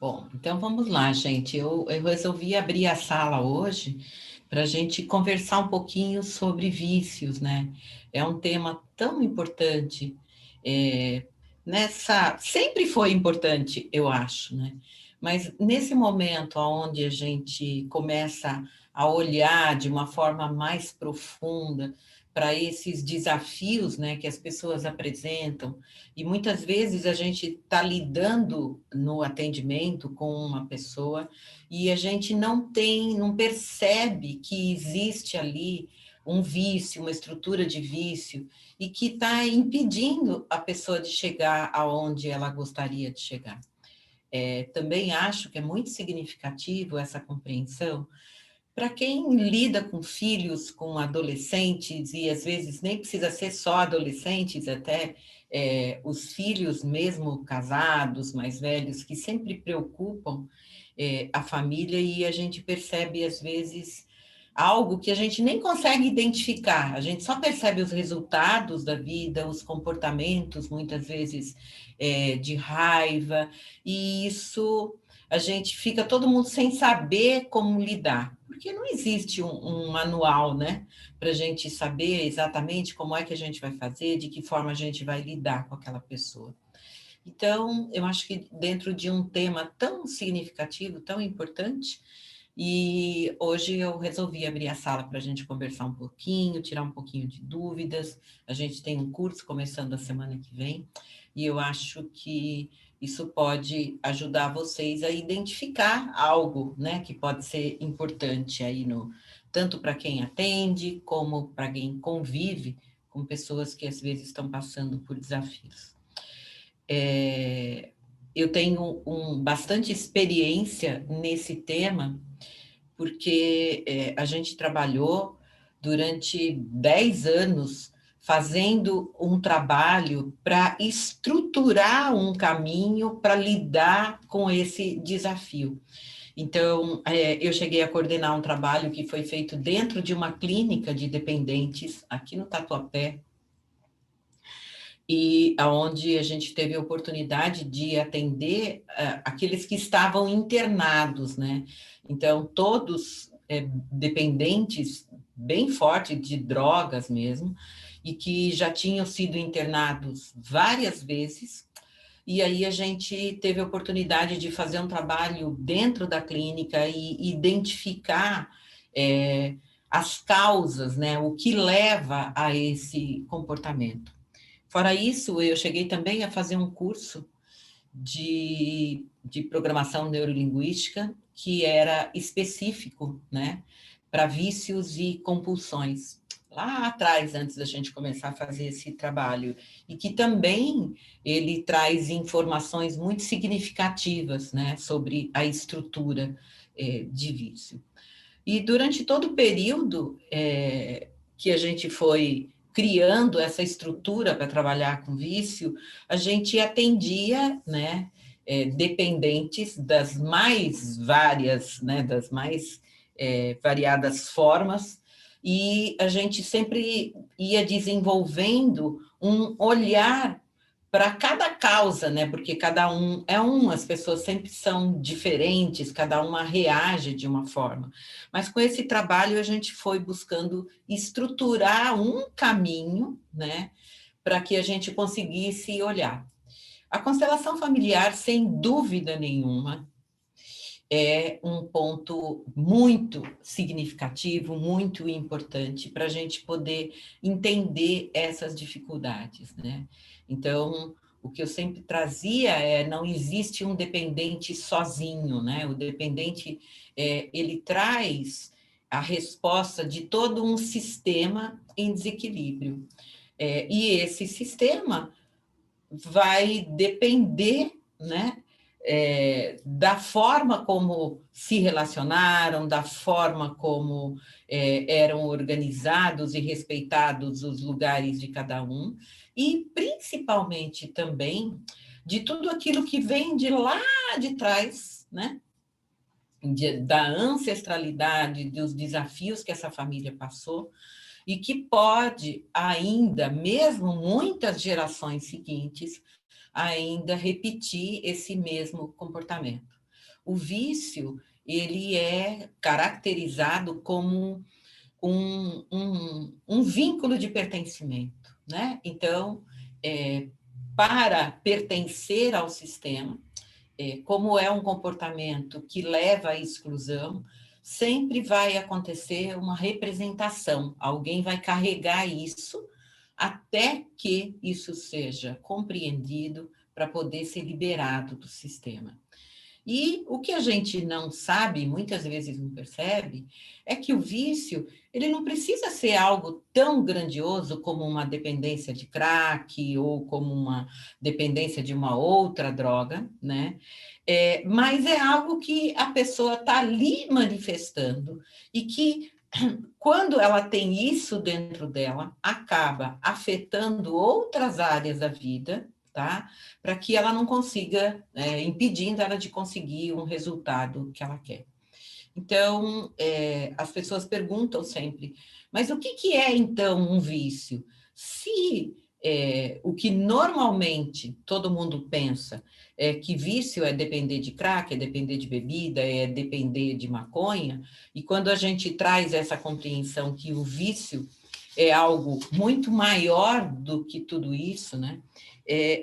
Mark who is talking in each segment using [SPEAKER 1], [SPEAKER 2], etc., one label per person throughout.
[SPEAKER 1] Bom, então vamos lá, gente. Eu resolvi abrir a sala hoje para a gente conversar um pouquinho sobre vícios, né? É um tema tão importante. é, Sempre foi importante, eu acho, né? Mas nesse momento onde a gente começa a olhar de uma forma mais profunda para esses desafios, né, que as pessoas apresentam, e muitas vezes a gente está lidando no atendimento com uma pessoa e a gente não percebe que existe ali um vício, uma estrutura de vício, e que está impedindo a pessoa de chegar aonde ela gostaria de chegar. Também acho que é muito significativo essa compreensão para quem lida com filhos, com adolescentes, e às vezes nem precisa ser só adolescentes, até os filhos mesmo casados, mais velhos, que sempre preocupam a família, e a gente percebe às vezes algo que a gente nem consegue identificar, a gente só percebe os resultados da vida, os comportamentos, muitas vezes de raiva, e isso a gente fica todo mundo sem saber como lidar, porque não existe um manual, né, para a gente saber exatamente como é que a gente vai fazer, de que forma a gente vai lidar com aquela pessoa. Então, eu acho que dentro de um tema tão significativo, tão importante, e hoje eu resolvi abrir a sala para a gente conversar um pouquinho, tirar um pouquinho de dúvidas. A gente tem um curso começando a semana que vem, e eu acho que isso pode ajudar vocês a identificar algo, né, que pode ser importante aí no, tanto para quem atende, como para quem convive com pessoas que às vezes estão passando por desafios. Eu tenho bastante experiência nesse tema, porque a gente trabalhou durante 10 anos fazendo um trabalho para estruturar um caminho para lidar com esse desafio. Então, eu cheguei a coordenar um trabalho que foi feito dentro de uma clínica de dependentes aqui no Tatuapé, e aonde a gente teve a oportunidade de atender aqueles que estavam internados, né? Então, todos dependentes bem fortes de drogas mesmo, e que já tinham sido internados várias vezes, e aí a gente teve a oportunidade de fazer um trabalho dentro da clínica e identificar as causas, né? O que leva a esse comportamento. Fora isso, eu cheguei também a fazer um curso de programação neurolinguística que era específico, né, para vícios e compulsões. Lá atrás, antes da gente começar a fazer esse trabalho, e que também ele traz informações muito significativas, né, sobre a estrutura de vício. E durante todo o período que a gente foi criando essa estrutura para trabalhar com vício, a gente atendia, né, dependentes das mais várias, né, das mais variadas formas, e a gente sempre ia desenvolvendo um olhar para cada causa, né? Porque cada um é um, as pessoas sempre são diferentes, cada uma reage de uma forma. Mas com esse trabalho a gente foi buscando estruturar um caminho, né, para que a gente conseguisse olhar. A constelação familiar, sem dúvida nenhuma, é um ponto muito significativo, muito importante para a gente poder entender essas dificuldades, né? Então, o que eu sempre trazia não existe um dependente sozinho, né? O dependente, ele traz a resposta de todo um sistema em desequilíbrio. E esse sistema vai depender, né, da forma como se relacionaram, da forma como eram organizados e respeitados os lugares de cada um, e principalmente também de tudo aquilo que vem de lá de trás, né? Da ancestralidade, dos desafios que essa família passou, e que pode ainda, mesmo muitas gerações seguintes, ainda repetir esse mesmo comportamento. O vício, ele é caracterizado como um vínculo de pertencimento, né? Então, para pertencer ao sistema, como é um comportamento que leva à exclusão, sempre vai acontecer uma representação, alguém vai carregar isso até que isso seja compreendido para poder ser liberado do sistema. E o que a gente não sabe, muitas vezes não percebe, é que o vício, ele não precisa ser algo tão grandioso como uma dependência de crack ou como uma dependência de uma outra droga, né? Mas é algo que a pessoa está ali manifestando e que, quando ela tem isso dentro dela, acaba afetando outras áreas da vida, tá? Para que ela não consiga, impedindo ela de conseguir um resultado que ela quer. Então, as pessoas perguntam sempre, mas o que é, então, um vício? Se o que normalmente todo mundo pensa é que vício é depender de crack, é depender de bebida, é depender de maconha, e quando a gente traz essa compreensão que o vício é algo muito maior do que tudo isso, né?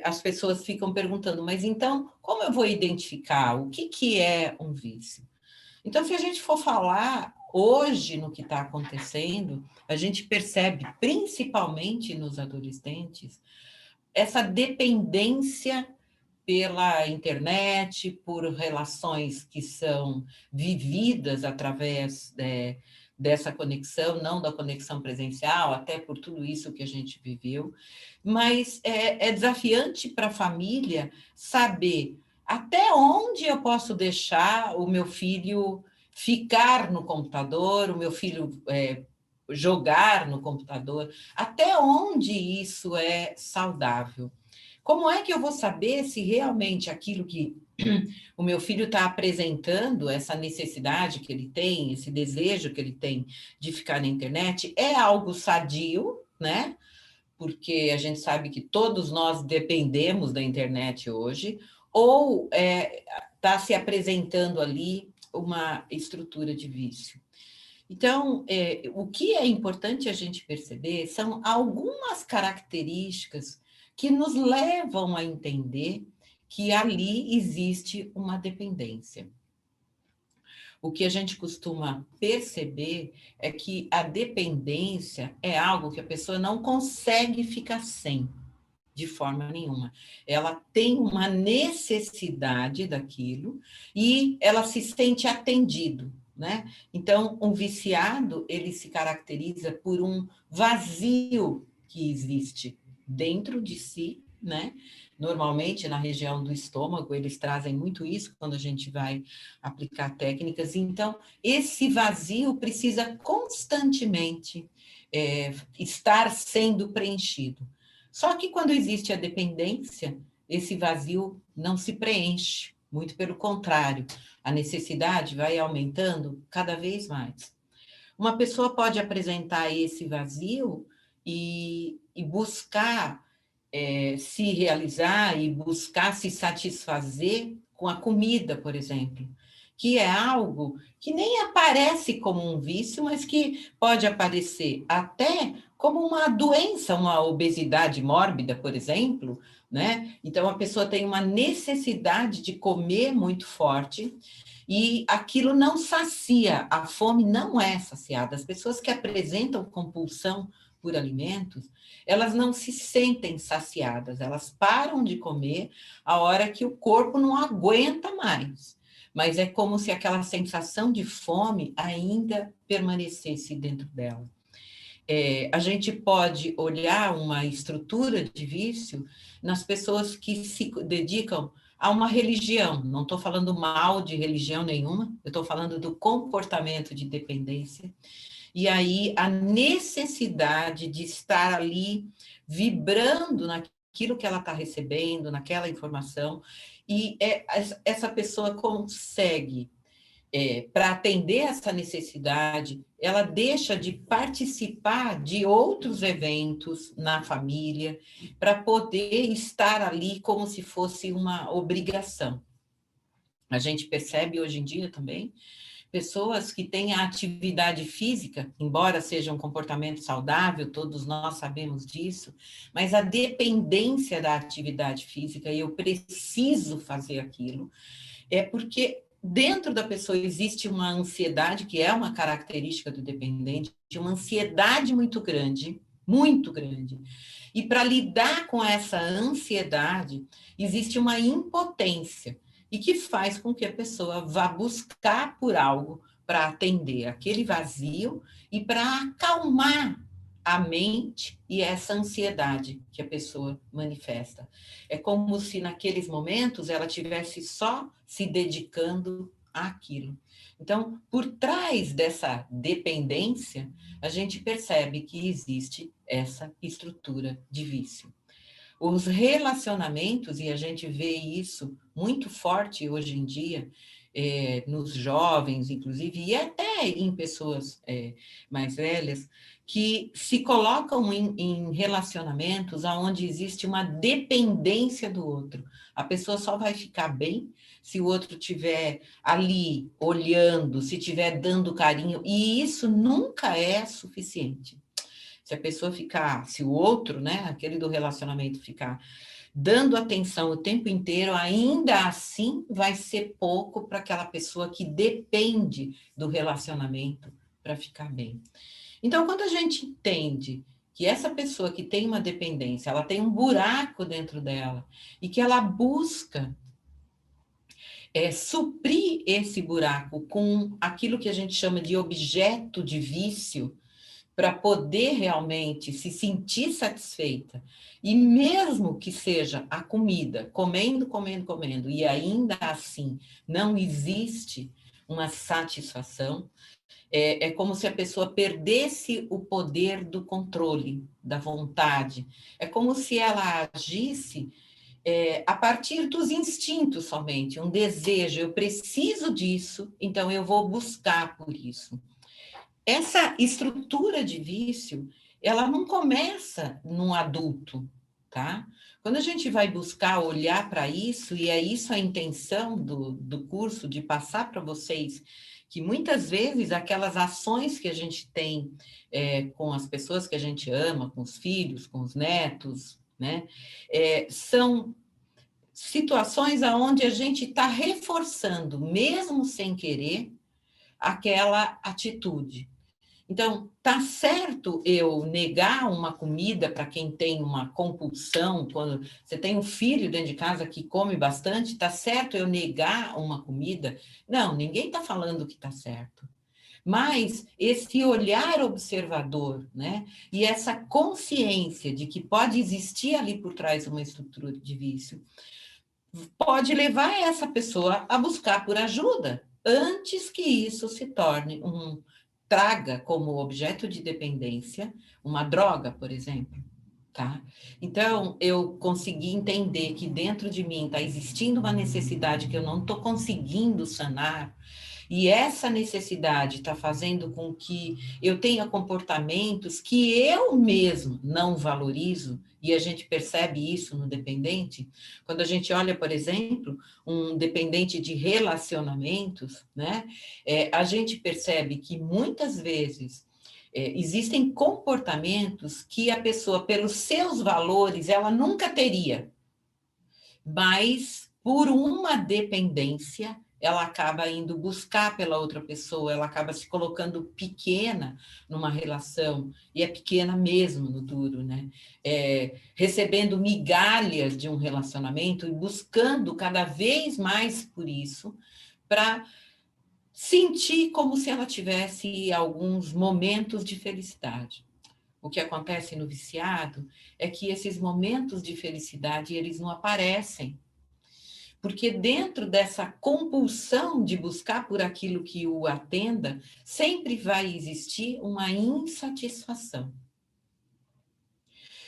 [SPEAKER 1] As pessoas ficam perguntando, mas então, como eu vou identificar o que é um vício? Então, se a gente for falar hoje no que está acontecendo, a gente percebe, principalmente nos adolescentes, essa dependência pela internet, por relações que são vividas através dessa conexão, não da conexão presencial, até por tudo isso que a gente viveu, mas é desafiante para a família saber até onde eu posso deixar o meu filho ficar no computador, o meu filho jogar no computador, até onde isso é saudável. Como é que eu vou saber se realmente aquilo que o meu filho está apresentando, essa necessidade que ele tem, esse desejo que ele tem de ficar na internet, é algo sadio, né? Porque a gente sabe que todos nós dependemos da internet hoje, ou está se apresentando ali uma estrutura de vício. Então, o que é importante a gente perceber são algumas características que nos levam a entender que ali existe uma dependência. O que a gente costuma perceber é que a dependência é algo que a pessoa não consegue ficar sem, de forma nenhuma. Ela tem uma necessidade daquilo e ela se sente atendido, né? Então, um viciado, ele se caracteriza por um vazio que existe dentro de si, né? Normalmente, na região do estômago, eles trazem muito isso quando a gente vai aplicar técnicas. Então, esse vazio precisa constantemente estar sendo preenchido. Só que quando existe a dependência, esse vazio não se preenche, muito pelo contrário, a necessidade vai aumentando cada vez mais. Uma pessoa pode apresentar esse vazio e buscar se realizar e buscar se satisfazer com a comida, por exemplo, que é algo que nem aparece como um vício, mas que pode aparecer até como uma doença, uma obesidade mórbida, por exemplo, né? Então, a pessoa tem uma necessidade de comer muito forte e aquilo não sacia, a fome não é saciada. As pessoas que apresentam compulsão por alimentos, elas não se sentem saciadas, elas param de comer a hora que o corpo não aguenta mais. Mas é como se aquela sensação de fome ainda permanecesse dentro dela. A gente pode olhar uma estrutura de vício nas pessoas que se dedicam a uma religião. Não estou falando mal de religião nenhuma, eu estou falando do comportamento de dependência. E aí a necessidade de estar ali vibrando naquilo que ela está recebendo, naquela informação, e essa pessoa consegue, para atender essa necessidade, ela deixa de participar de outros eventos na família, para poder estar ali como se fosse uma obrigação. A gente percebe hoje em dia também pessoas que têm a atividade física, embora seja um comportamento saudável, todos nós sabemos disso, mas a dependência da atividade física, e eu preciso fazer aquilo, é porque dentro da pessoa existe uma ansiedade, que é uma característica do dependente, uma ansiedade muito grande, muito grande. E para lidar com essa ansiedade, existe uma impotência, e que faz com que a pessoa vá buscar por algo para atender aquele vazio e para acalmar a mente e essa ansiedade que a pessoa manifesta. É como se naqueles momentos ela tivesse só se dedicando àquilo. Então, por trás dessa dependência, a gente percebe que existe essa estrutura de vício. Os relacionamentos, e a gente vê isso muito forte hoje em dia, nos jovens, inclusive, e até em pessoas mais velhas, que se colocam em relacionamentos onde existe uma dependência do outro. A pessoa só vai ficar bem se o outro estiver ali olhando, se estiver dando carinho, e isso nunca é suficiente. Se a pessoa ficar, se o outro, né, aquele do relacionamento ficar dando atenção o tempo inteiro, ainda assim vai ser pouco para aquela pessoa que depende do relacionamento para ficar bem. Então, quando a gente entende que essa pessoa que tem uma dependência, ela tem um buraco dentro dela e que ela busca suprir esse buraco com aquilo que a gente chama de objeto de vício, para poder realmente se sentir satisfeita, e mesmo que seja a comida, comendo, comendo, comendo, e ainda assim não existe uma satisfação, é como se a pessoa perdesse o poder do controle, da vontade. É como se ela agisse a partir dos instintos somente, um desejo, eu preciso disso, então eu vou buscar por isso. Essa estrutura de vício, ela não começa num adulto, tá? Quando a gente vai buscar olhar para isso, e é isso a intenção do curso, de passar para vocês, que muitas vezes aquelas ações que a gente tem com as pessoas que a gente ama, com os filhos, com os netos, né? São situações onde a gente está reforçando, mesmo sem querer, aquela atitude. Então, tá certo eu negar uma comida para quem tem uma compulsão, quando você tem um filho dentro de casa que come bastante, tá certo eu negar uma comida? Não, ninguém está falando que está certo. Mas esse olhar observador, né? E essa consciência de que pode existir ali por trás uma estrutura de vício, pode levar essa pessoa a buscar por ajuda, antes que isso se torne traga como objeto de dependência uma droga, por exemplo, tá? Então, eu consegui entender que dentro de mim está existindo uma necessidade que eu não estou conseguindo sanar, e essa necessidade está fazendo com que eu tenha comportamentos que eu mesmo não valorizo, e a gente percebe isso no dependente, quando a gente olha, por exemplo, um dependente de relacionamentos, né? A gente percebe que muitas vezes existem comportamentos que a pessoa, pelos seus valores, ela nunca teria, mas por uma dependência, ela acaba indo buscar pela outra pessoa, ela acaba se colocando pequena numa relação, e é pequena mesmo no duro, né? Recebendo migalhas de um relacionamento e buscando cada vez mais por isso, para sentir como se ela tivesse alguns momentos de felicidade. O que acontece no viciado é que esses momentos de felicidade, eles não aparecem, porque dentro dessa compulsão de buscar por aquilo que o atenda, sempre vai existir uma insatisfação.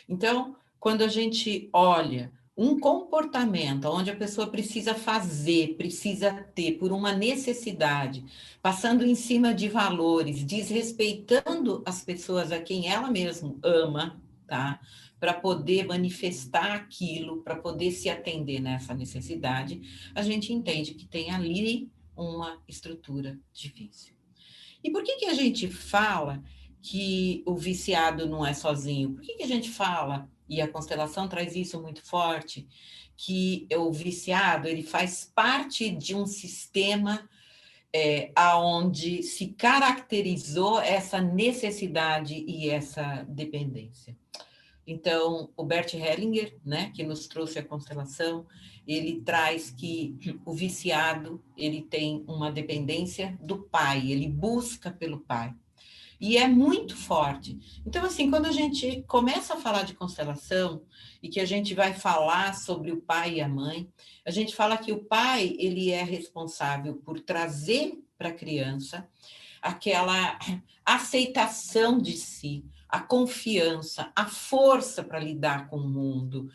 [SPEAKER 1] Então, quando a gente olha um comportamento onde a pessoa precisa fazer, precisa ter por uma necessidade, passando em cima de valores, desrespeitando as pessoas a quem ela mesma ama, tá? para poder manifestar aquilo, para poder se atender nessa necessidade, a gente entende que tem ali uma estrutura de vício. E por que que a gente fala que o viciado não é sozinho? Por que que a gente fala, e a constelação traz isso muito forte, que o viciado ele faz parte de um sistema aonde se caracterizou essa necessidade e essa dependência. Então, o Bert Hellinger, né, que nos trouxe a constelação, ele traz que o viciado, ele tem uma dependência do pai, ele busca pelo pai. E é muito forte. Então, assim, quando a gente começa a falar de constelação e que a gente vai falar sobre o pai e a mãe, a gente fala que o pai, ele é responsável por trazer para a criança aquela aceitação de si, a confiança, a força para lidar com o mundo,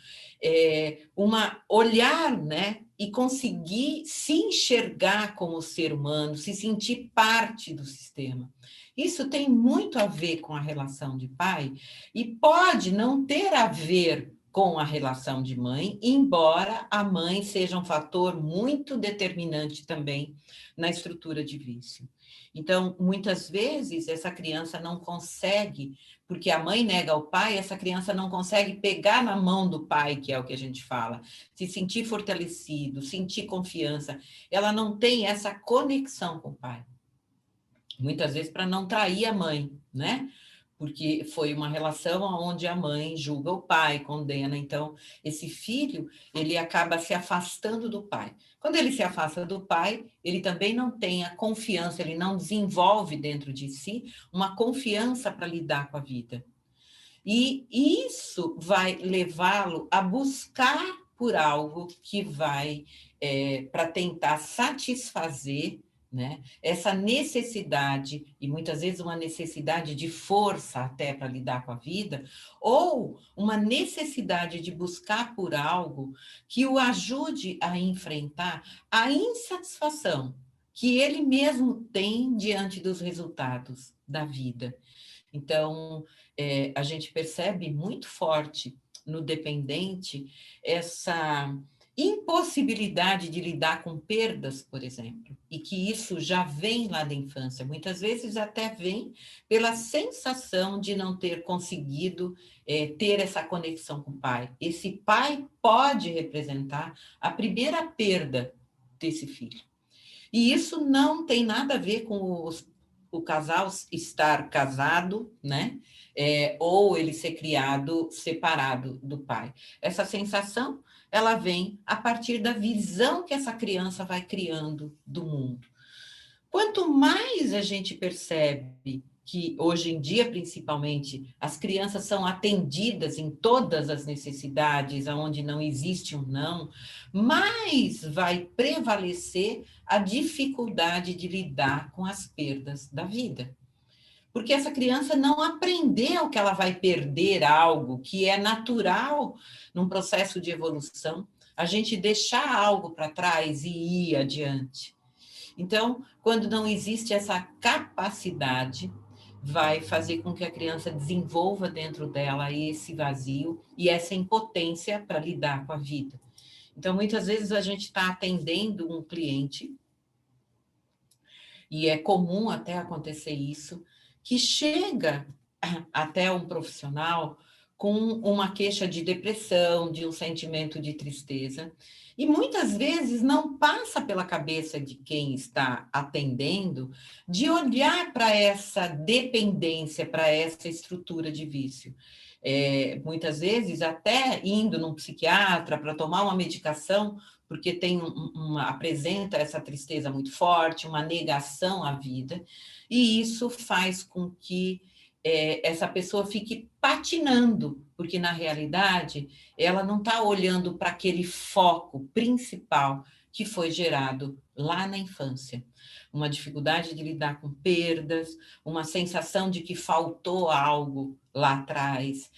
[SPEAKER 1] uma olhar, né, e conseguir se enxergar como ser humano, se sentir parte do sistema. Isso tem muito a ver com a relação de pai e pode não ter a ver com a relação de mãe, embora a mãe seja um fator muito determinante também na estrutura de vício. Então, muitas vezes, essa criança não consegue, porque a mãe nega ao pai, essa criança não consegue pegar na mão do pai, que é o que a gente fala, se sentir fortalecido, sentir confiança. Ela não tem essa conexão com o pai. Muitas vezes para não trair a mãe, né? Porque foi uma relação onde a mãe julga o pai, condena. Então, esse filho, ele acaba se afastando do pai. Quando ele se afasta do pai, ele também não tem a confiança, ele não desenvolve dentro de si uma confiança para lidar com a vida. E isso vai levá-lo a buscar por algo que vai, para tentar satisfazer, né, essa necessidade, e muitas vezes uma necessidade de força até para lidar com a vida, ou uma necessidade de buscar por algo que o ajude a enfrentar a insatisfação que ele mesmo tem diante dos resultados da vida. Então, a gente percebe muito forte no dependente essa impossibilidade de lidar com perdas, por exemplo, e que isso já vem lá da infância. Muitas vezes até vem pela sensação de não ter conseguido ter essa conexão com o pai. Esse pai pode representar a primeira perda desse filho. E isso não tem nada a ver com o casal estar casado, né? Ou ele ser criado separado do pai. Essa sensação, ela vem a partir da visão que essa criança vai criando do mundo. Quanto mais a gente percebe que hoje em dia, principalmente, as crianças são atendidas em todas as necessidades, onde não existe um não, mais vai prevalecer a dificuldade de lidar com as perdas da vida. Porque essa criança não aprendeu que ela vai perder algo que é natural num processo de evolução, a gente deixar algo para trás e ir adiante. Então, quando não existe essa capacidade, vai fazer com que a criança desenvolva dentro dela esse vazio e essa impotência para lidar com a vida. Então, muitas vezes a gente está atendendo um cliente, e é comum até acontecer isso, que chega até um profissional com uma queixa de depressão, de um sentimento de tristeza, e muitas vezes não passa pela cabeça de quem está atendendo de olhar para essa dependência, para essa estrutura de vício. Muitas vezes até indo num psiquiatra para tomar uma medicação, porque tem apresenta essa tristeza muito forte, uma negação à vida, e isso faz com que essa pessoa fique patinando, porque na realidade ela não está olhando para aquele foco principal que foi gerado lá na infância. Uma dificuldade de lidar com perdas, uma sensação de que faltou algo lá atrás,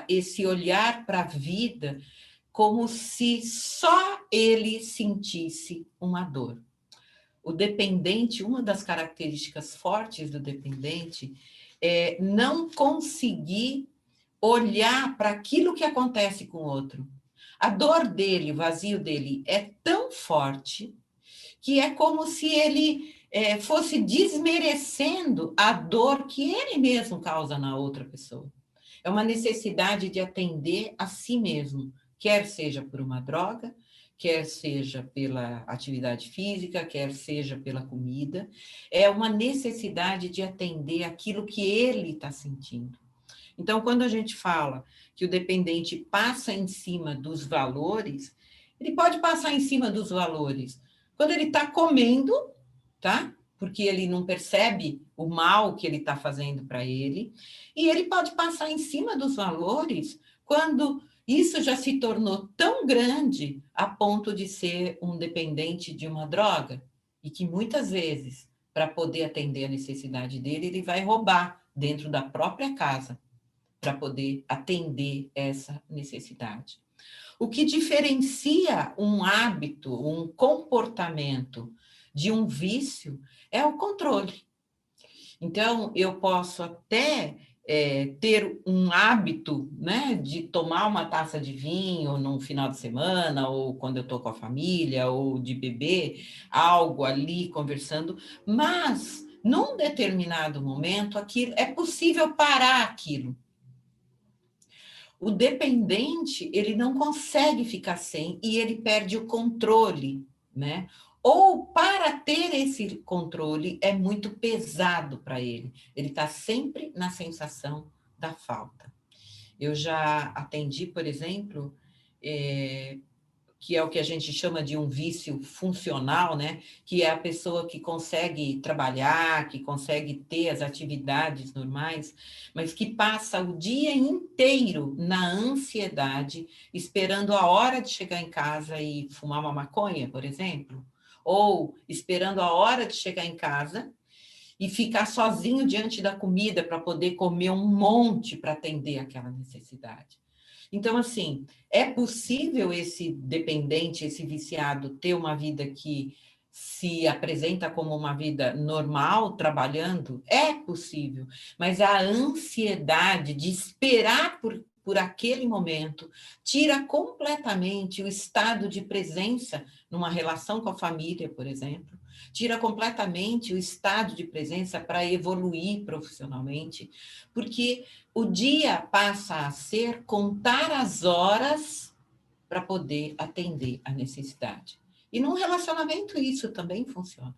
[SPEAKER 1] esse olhar para a vida como se só ele sentisse uma dor. O dependente, uma das características fortes do dependente é não conseguir olhar para aquilo que acontece com o outro. A dor dele, o vazio dele é tão forte que é como se ele fosse desmerecendo a dor que ele mesmo causa na outra pessoa. É uma necessidade de atender a si mesmo, quer seja por uma droga, quer seja pela atividade física, quer seja pela comida. É uma necessidade de atender aquilo que ele está sentindo. Então, quando a gente fala que o dependente passa em cima dos valores, ele pode passar em cima dos valores quando ele está comendo, tá? Porque ele não percebe o mal que ele está fazendo para ele, e ele pode passar em cima dos valores quando isso já se tornou tão grande a ponto de ser um dependente de uma droga, e que muitas vezes, para poder atender a necessidade dele, ele vai roubar dentro da própria casa para poder atender essa necessidade. O que diferencia um hábito, um comportamento de um vício é o controle. Então, eu posso até ter um hábito, né, de tomar uma taça de vinho no final de semana, ou quando eu estou com a família, ou de beber algo ali conversando, mas num determinado momento aquilo é possível parar aquilo. O dependente, ele não consegue ficar sem e ele perde o controle, né? Ou para ter esse controle é muito pesado para ele. Ele está sempre na sensação da falta. Eu já atendi, por exemplo, que é o que a gente chama de um vício funcional, né? Que é a pessoa que consegue trabalhar, que consegue ter as atividades normais, mas que passa o dia inteiro na ansiedade, esperando a hora de chegar em casa e fumar uma maconha, por exemplo, ou esperando a hora de chegar em casa e ficar sozinho diante da comida para poder comer um monte para atender aquela necessidade. Então, assim, é possível esse dependente, esse viciado, ter uma vida que se apresenta como uma vida normal, trabalhando? É possível, mas a ansiedade de esperar por aquele momento tira completamente o estado de presença numa relação com a família, por exemplo, tira completamente o estado de presença para evoluir profissionalmente, porque o dia passa a ser contar as horas para poder atender a necessidade. E num relacionamento isso também funciona,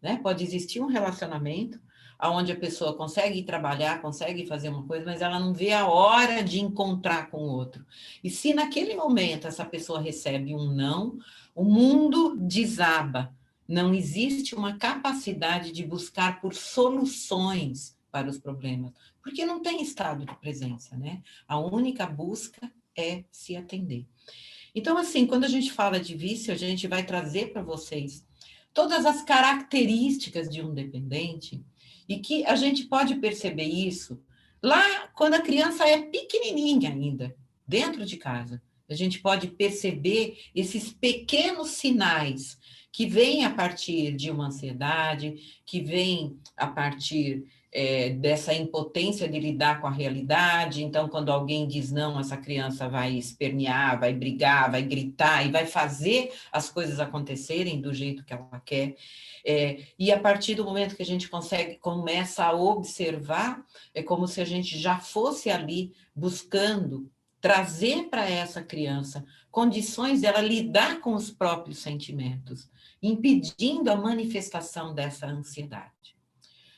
[SPEAKER 1] né? Pode existir um relacionamento onde a pessoa consegue ir trabalhar, consegue fazer uma coisa, mas ela não vê a hora de encontrar com o outro. E se naquele momento essa pessoa recebe um não, o mundo desaba. Não existe uma capacidade de buscar por soluções para os problemas, porque não tem estado de presença, né? A única busca é se atender. Então, assim, quando a gente fala de vício, a gente vai trazer para vocês todas as características de um dependente e que a gente pode perceber isso lá quando a criança é pequenininha ainda, dentro de casa. A gente pode perceber esses pequenos sinais que vêm a partir de uma ansiedade, que vêm a partir dessa impotência de lidar com a realidade. Então, quando alguém diz não, essa criança vai espernear, vai brigar, vai gritar e vai fazer as coisas acontecerem do jeito que ela quer. E a partir do momento que a gente começa a observar, é como se a gente já fosse ali buscando trazer para essa criança condições dela lidar com os próprios sentimentos, impedindo a manifestação dessa ansiedade.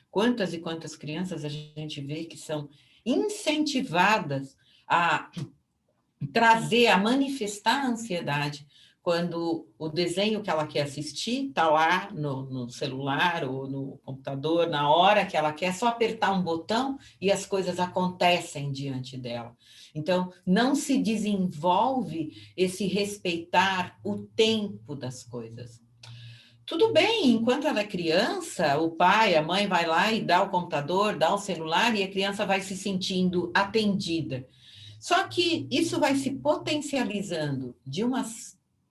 [SPEAKER 1] Quantas e quantas crianças a gente vê que são incentivadas a trazer, a manifestar a ansiedade quando o desenho que ela quer assistir está lá no celular ou no computador, na hora que ela quer, só apertar um botão e as coisas acontecem diante dela. Então, não se desenvolve esse respeitar o tempo das coisas. Tudo bem, enquanto ela é criança, o pai, a mãe vai lá e dá o computador, dá o celular e a criança vai se sentindo atendida. Só que isso vai se potencializando de uma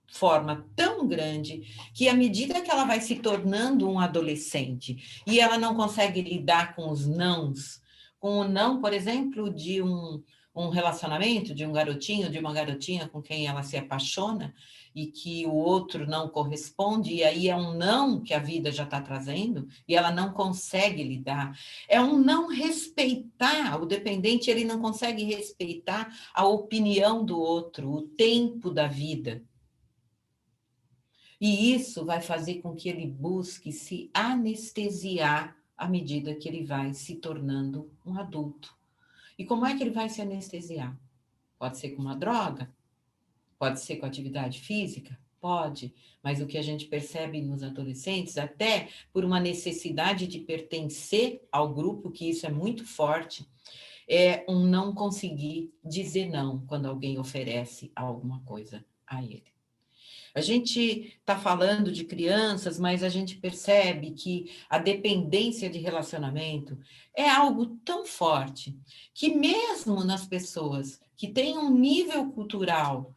[SPEAKER 1] forma tão grande que à medida que ela vai se tornando um adolescente e ela não consegue lidar com os nãos, com o não, por exemplo, de um um relacionamento de um garotinho, de uma garotinha com quem ela se apaixona e que o outro não corresponde, e aí é um não que a vida já está trazendo, e ela não consegue lidar. É um não respeitar, o dependente ele não consegue respeitar a opinião do outro, o tempo da vida. E isso vai fazer com que ele busque se anestesiar à medida que ele vai se tornando um adulto. E como é que ele vai se anestesiar? Pode ser com uma droga? Pode ser com atividade física? Pode, mas o que a gente percebe nos adolescentes, até por uma necessidade de pertencer ao grupo, que isso é muito forte, é um não conseguir dizer não quando alguém oferece alguma coisa a ele. A gente está falando de crianças, mas a gente percebe que a dependência de relacionamento é algo tão forte que mesmo nas pessoas que têm um nível cultural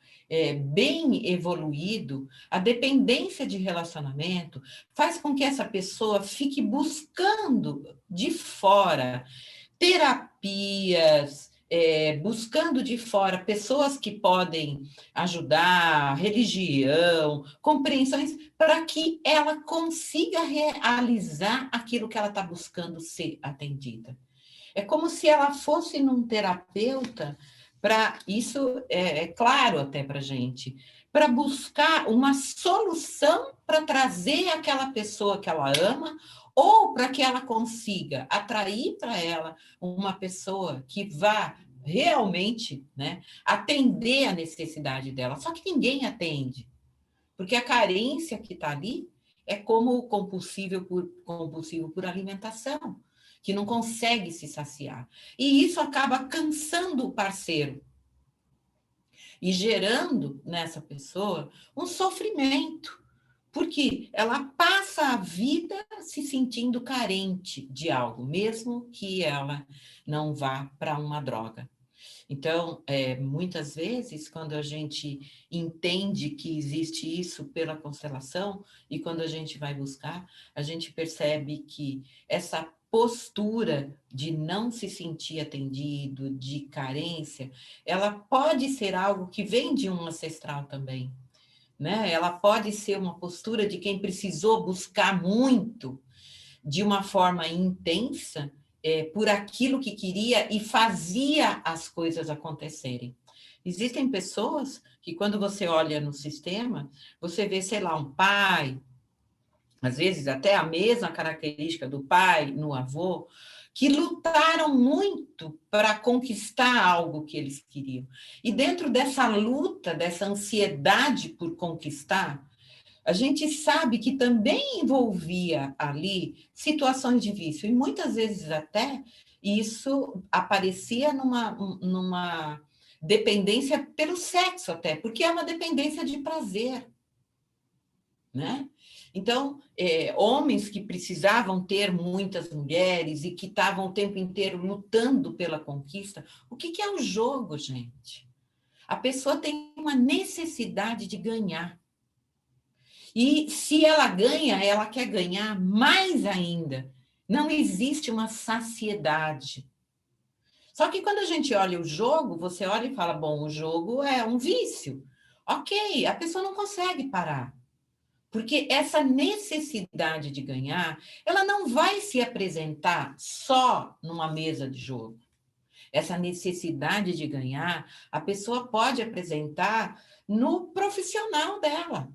[SPEAKER 1] bem evoluído, a dependência de relacionamento faz com que essa pessoa fique buscando de fora terapias, buscando de fora pessoas que podem ajudar, religião, compreensões, para que ela consiga realizar aquilo que ela está buscando ser atendida. É como se ela fosse num terapeuta, para isso é claro até para a gente, para buscar uma solução para trazer aquela pessoa que ela ama, ou para que ela consiga atrair para ela uma pessoa que vá realmente, né, atender a necessidade dela. Só que ninguém atende, porque a carência que está ali é como o compulsivo por alimentação, que não consegue se saciar. E isso acaba cansando o parceiro e gerando nessa pessoa um sofrimento, porque ela passa a vida se sentindo carente de algo, mesmo que ela não vá para uma droga. Então, muitas vezes, quando a gente entende que existe isso pela constelação, e quando a gente vai buscar, a gente percebe que essa postura de não se sentir atendido, de carência, ela pode ser algo que vem de um ancestral também, né? Ela pode ser uma postura de quem precisou buscar muito, de uma forma intensa, por aquilo que queria e fazia as coisas acontecerem. Existem pessoas que, quando você olha no sistema, você vê, sei lá, um pai, às vezes até a mesma característica do pai no avô, que lutaram muito para conquistar algo que eles queriam. E dentro dessa luta, dessa ansiedade por conquistar, a gente sabe que também envolvia ali situações de vício, e muitas vezes até isso aparecia numa dependência pelo sexo até, porque é uma dependência de prazer, né? Então, homens que precisavam ter muitas mulheres e que estavam o tempo inteiro lutando pela conquista, o que é o jogo, gente? A pessoa tem uma necessidade de ganhar. E se ela ganha, ela quer ganhar mais ainda. Não existe uma saciedade. Só que quando a gente olha o jogo, você olha e fala, bom, o jogo é um vício. Ok, a pessoa não consegue parar. Porque essa necessidade de ganhar, ela não vai se apresentar só numa mesa de jogo. Essa necessidade de ganhar, a pessoa pode apresentar no profissional dela,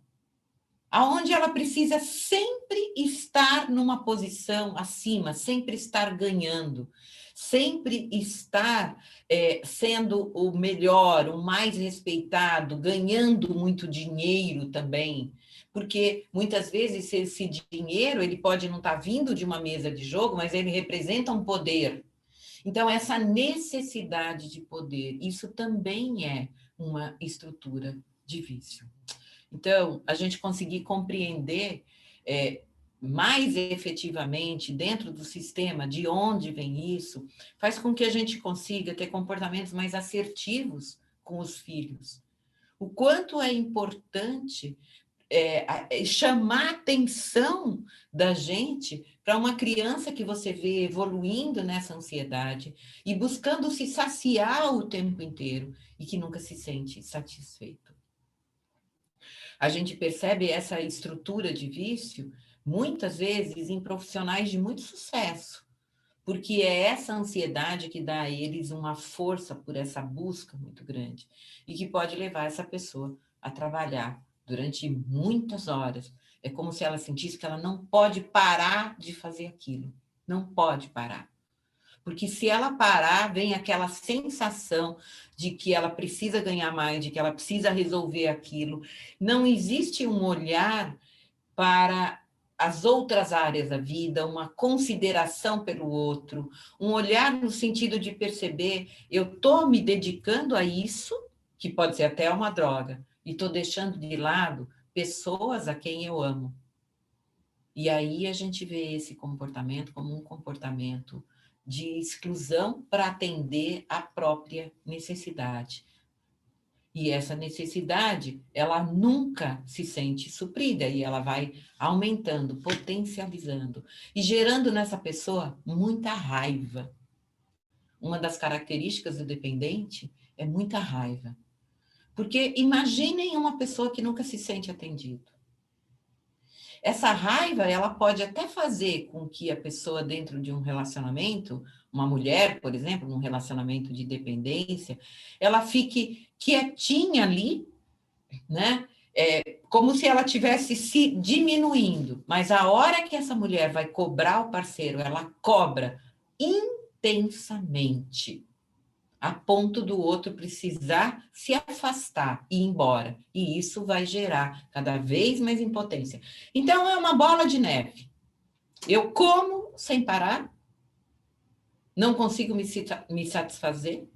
[SPEAKER 1] aonde ela precisa sempre estar numa posição acima, sempre estar ganhando, sempre estar sendo o melhor, o mais respeitado, ganhando muito dinheiro também, porque muitas vezes esse dinheiro ele pode não estar vindo de uma mesa de jogo, mas ele representa um poder. Então, essa necessidade de poder, isso também é uma estrutura de vício. Então, a gente conseguir compreender mais efetivamente dentro do sistema de onde vem isso, faz com que a gente consiga ter comportamentos mais assertivos com os filhos. O quanto é importante chamar a atenção da gente para uma criança que você vê evoluindo nessa ansiedade e buscando se saciar o tempo inteiro e que nunca se sente satisfeito. A gente percebe essa estrutura de vício muitas vezes em profissionais de muito sucesso, porque é essa ansiedade que dá a eles uma força por essa busca muito grande e que pode levar essa pessoa a trabalhar durante muitas horas. É como se ela sentisse que ela não pode parar de fazer aquilo. Não pode parar. Porque se ela parar, vem aquela sensação de que ela precisa ganhar mais, de que ela precisa resolver aquilo. Não existe um olhar para as outras áreas da vida, uma consideração pelo outro, um olhar no sentido de perceber, eu estou me dedicando a isso, que pode ser até uma droga, e estou deixando de lado pessoas a quem eu amo. E aí a gente vê esse comportamento como um comportamento de exclusão para atender a própria necessidade. E essa necessidade, ela nunca se sente suprida e ela vai aumentando, potencializando e gerando nessa pessoa muita raiva. Uma das características do dependente é muita raiva. Porque imaginem uma pessoa que nunca se sente atendido. Essa raiva, ela pode até fazer com que a pessoa dentro de um relacionamento, uma mulher, por exemplo, num relacionamento de dependência, ela fique quietinha ali, né? Como se ela tivesse se diminuindo. Mas a hora que essa mulher vai cobrar o parceiro, ela cobra intensamente, a ponto do outro precisar se afastar e ir embora. E isso vai gerar cada vez mais impotência. Então, é uma bola de neve. Eu como sem parar, não consigo me satisfazer.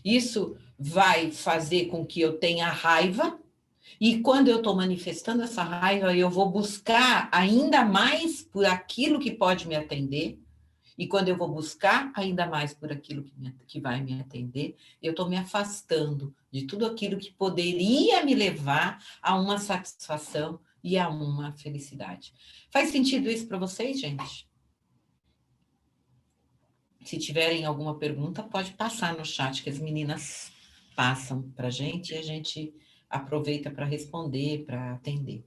[SPEAKER 1] Isso vai fazer com que eu tenha raiva, e quando eu estou manifestando essa raiva, eu vou buscar ainda mais por aquilo que pode me atender. E quando eu vou buscar ainda mais por aquilo que vai me atender, eu estou me afastando de tudo aquilo que poderia me levar a uma satisfação e a uma felicidade. Faz sentido isso para vocês, gente? Se tiverem alguma pergunta, pode passar no chat, que as meninas passam para a gente e a gente aproveita para responder, para atender.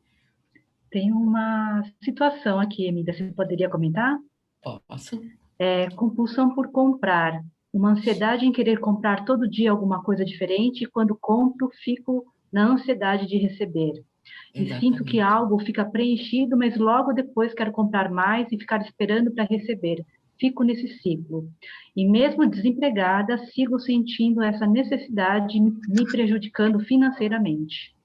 [SPEAKER 2] Tem uma situação aqui, Emília, você poderia comentar?
[SPEAKER 1] Posso?
[SPEAKER 2] Compulsão por comprar. Uma ansiedade em querer comprar todo dia alguma coisa diferente, e quando compro, fico na ansiedade de receber. E sinto que
[SPEAKER 1] Exatamente.
[SPEAKER 2] algo fica preenchido, mas logo depois quero comprar mais e ficar esperando para receber. Fico nesse ciclo. E mesmo desempregada, sigo sentindo essa necessidade me prejudicando financeiramente.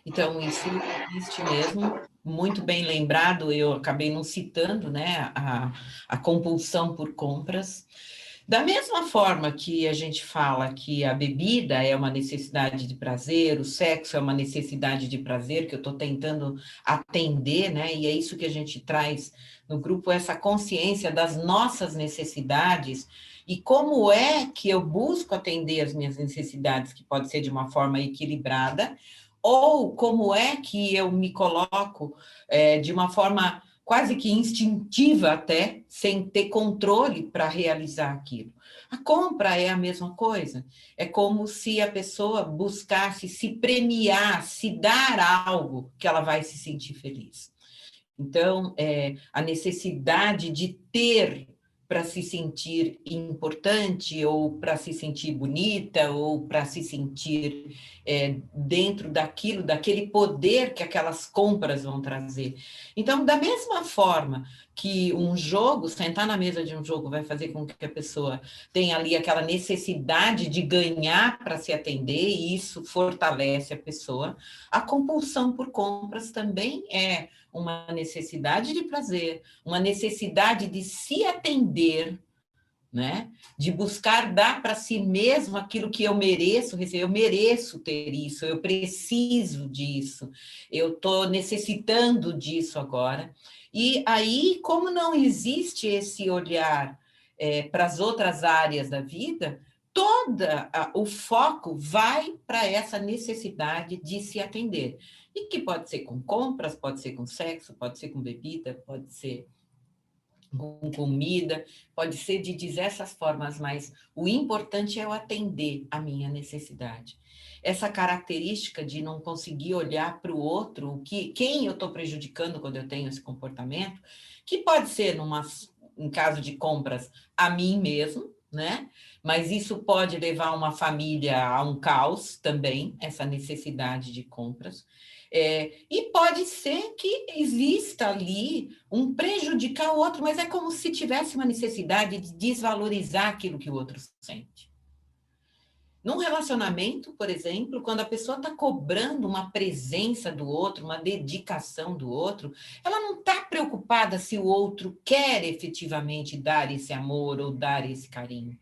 [SPEAKER 1] Então, isso existe mesmo, muito bem lembrado, eu acabei não citando, né, a compulsão por compras. Da mesma forma que a gente fala que a bebida é uma necessidade de prazer, o sexo é uma necessidade de prazer, que eu estou tentando atender, né, e é isso que a gente traz no grupo, essa consciência das nossas necessidades, e como é que eu busco atender as minhas necessidades, que pode ser de uma forma equilibrada, ou como é que eu me coloco de uma forma quase que instintiva até, sem ter controle para realizar aquilo. A compra é a mesma coisa. É como se a pessoa buscasse se premiar, se dar algo que ela vai se sentir feliz. Então, a necessidade de ter para se sentir importante, ou para se sentir bonita, ou para se sentir dentro daquele poder que aquelas compras vão trazer. Então, da mesma forma que um jogo, sentar na mesa de um jogo vai fazer com que a pessoa tenha ali aquela necessidade de ganhar para se atender, e isso fortalece a pessoa, a compulsão por compras também é uma necessidade de prazer, uma necessidade de se atender, né? De buscar dar para si mesmo aquilo que eu mereço receber, eu mereço ter isso, eu preciso disso, eu estou necessitando disso agora. E aí, como não existe esse olhar para as outras áreas da vida, o foco vai para essa necessidade de se atender. E que pode ser com compras, pode ser com sexo, pode ser com bebida, pode ser com comida, pode ser de diversas formas, mas o importante é eu atender a minha necessidade. Essa característica de não conseguir olhar para o outro, quem eu estou prejudicando quando eu tenho esse comportamento, que pode ser, em caso de compras, a mim mesmo, né? Mas isso pode levar uma família a um caos também, essa necessidade de compras. E pode ser que exista ali um prejudicar o outro, mas é como se tivesse uma necessidade de desvalorizar aquilo que o outro sente. Num relacionamento, por exemplo, quando a pessoa está cobrando uma presença do outro, uma dedicação do outro, ela não está preocupada se o outro quer efetivamente dar esse amor ou dar esse carinho.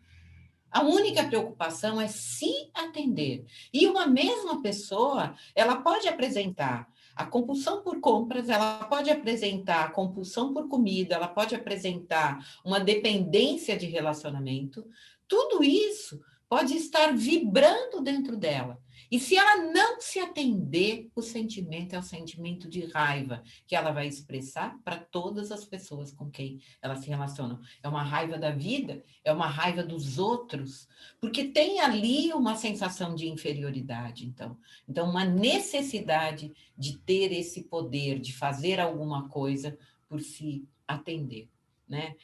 [SPEAKER 1] A única preocupação é se atender. E uma mesma pessoa, ela pode apresentar a compulsão por compras, ela pode apresentar a compulsão por comida, ela pode apresentar uma dependência de relacionamento. Tudo isso pode estar vibrando dentro dela. E se ela não se atender, o sentimento é o sentimento de raiva que ela vai expressar para todas as pessoas com quem ela se relaciona. É uma raiva da vida, é uma raiva dos outros, porque tem ali uma sensação de inferioridade, então uma necessidade de ter esse poder, de fazer alguma coisa por se atender, né?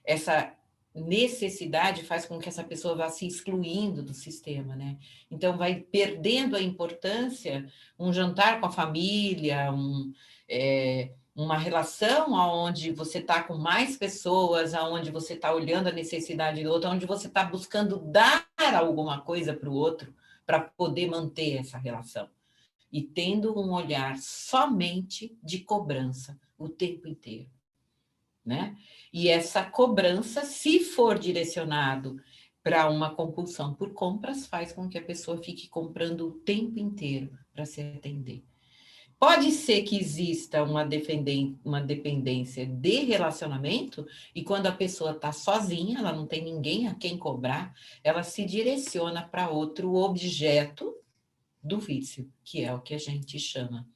[SPEAKER 1] Essa necessidade faz com que essa pessoa vá se excluindo do sistema, né? Então, vai perdendo a importância um jantar com a família, uma relação onde você está com mais pessoas, onde você está olhando a necessidade do outro, onde você está buscando dar alguma coisa para o outro para poder manter essa relação. E tendo um olhar somente de cobrança o tempo inteiro, né? E essa cobrança, se for direcionado para uma compulsão por compras, faz com que a pessoa fique comprando o tempo inteiro para se atender. Pode ser que exista uma dependência de relacionamento, e quando a pessoa está sozinha, ela não tem ninguém a quem cobrar, ela se direciona para outro objeto do vício, que é o que a gente chama.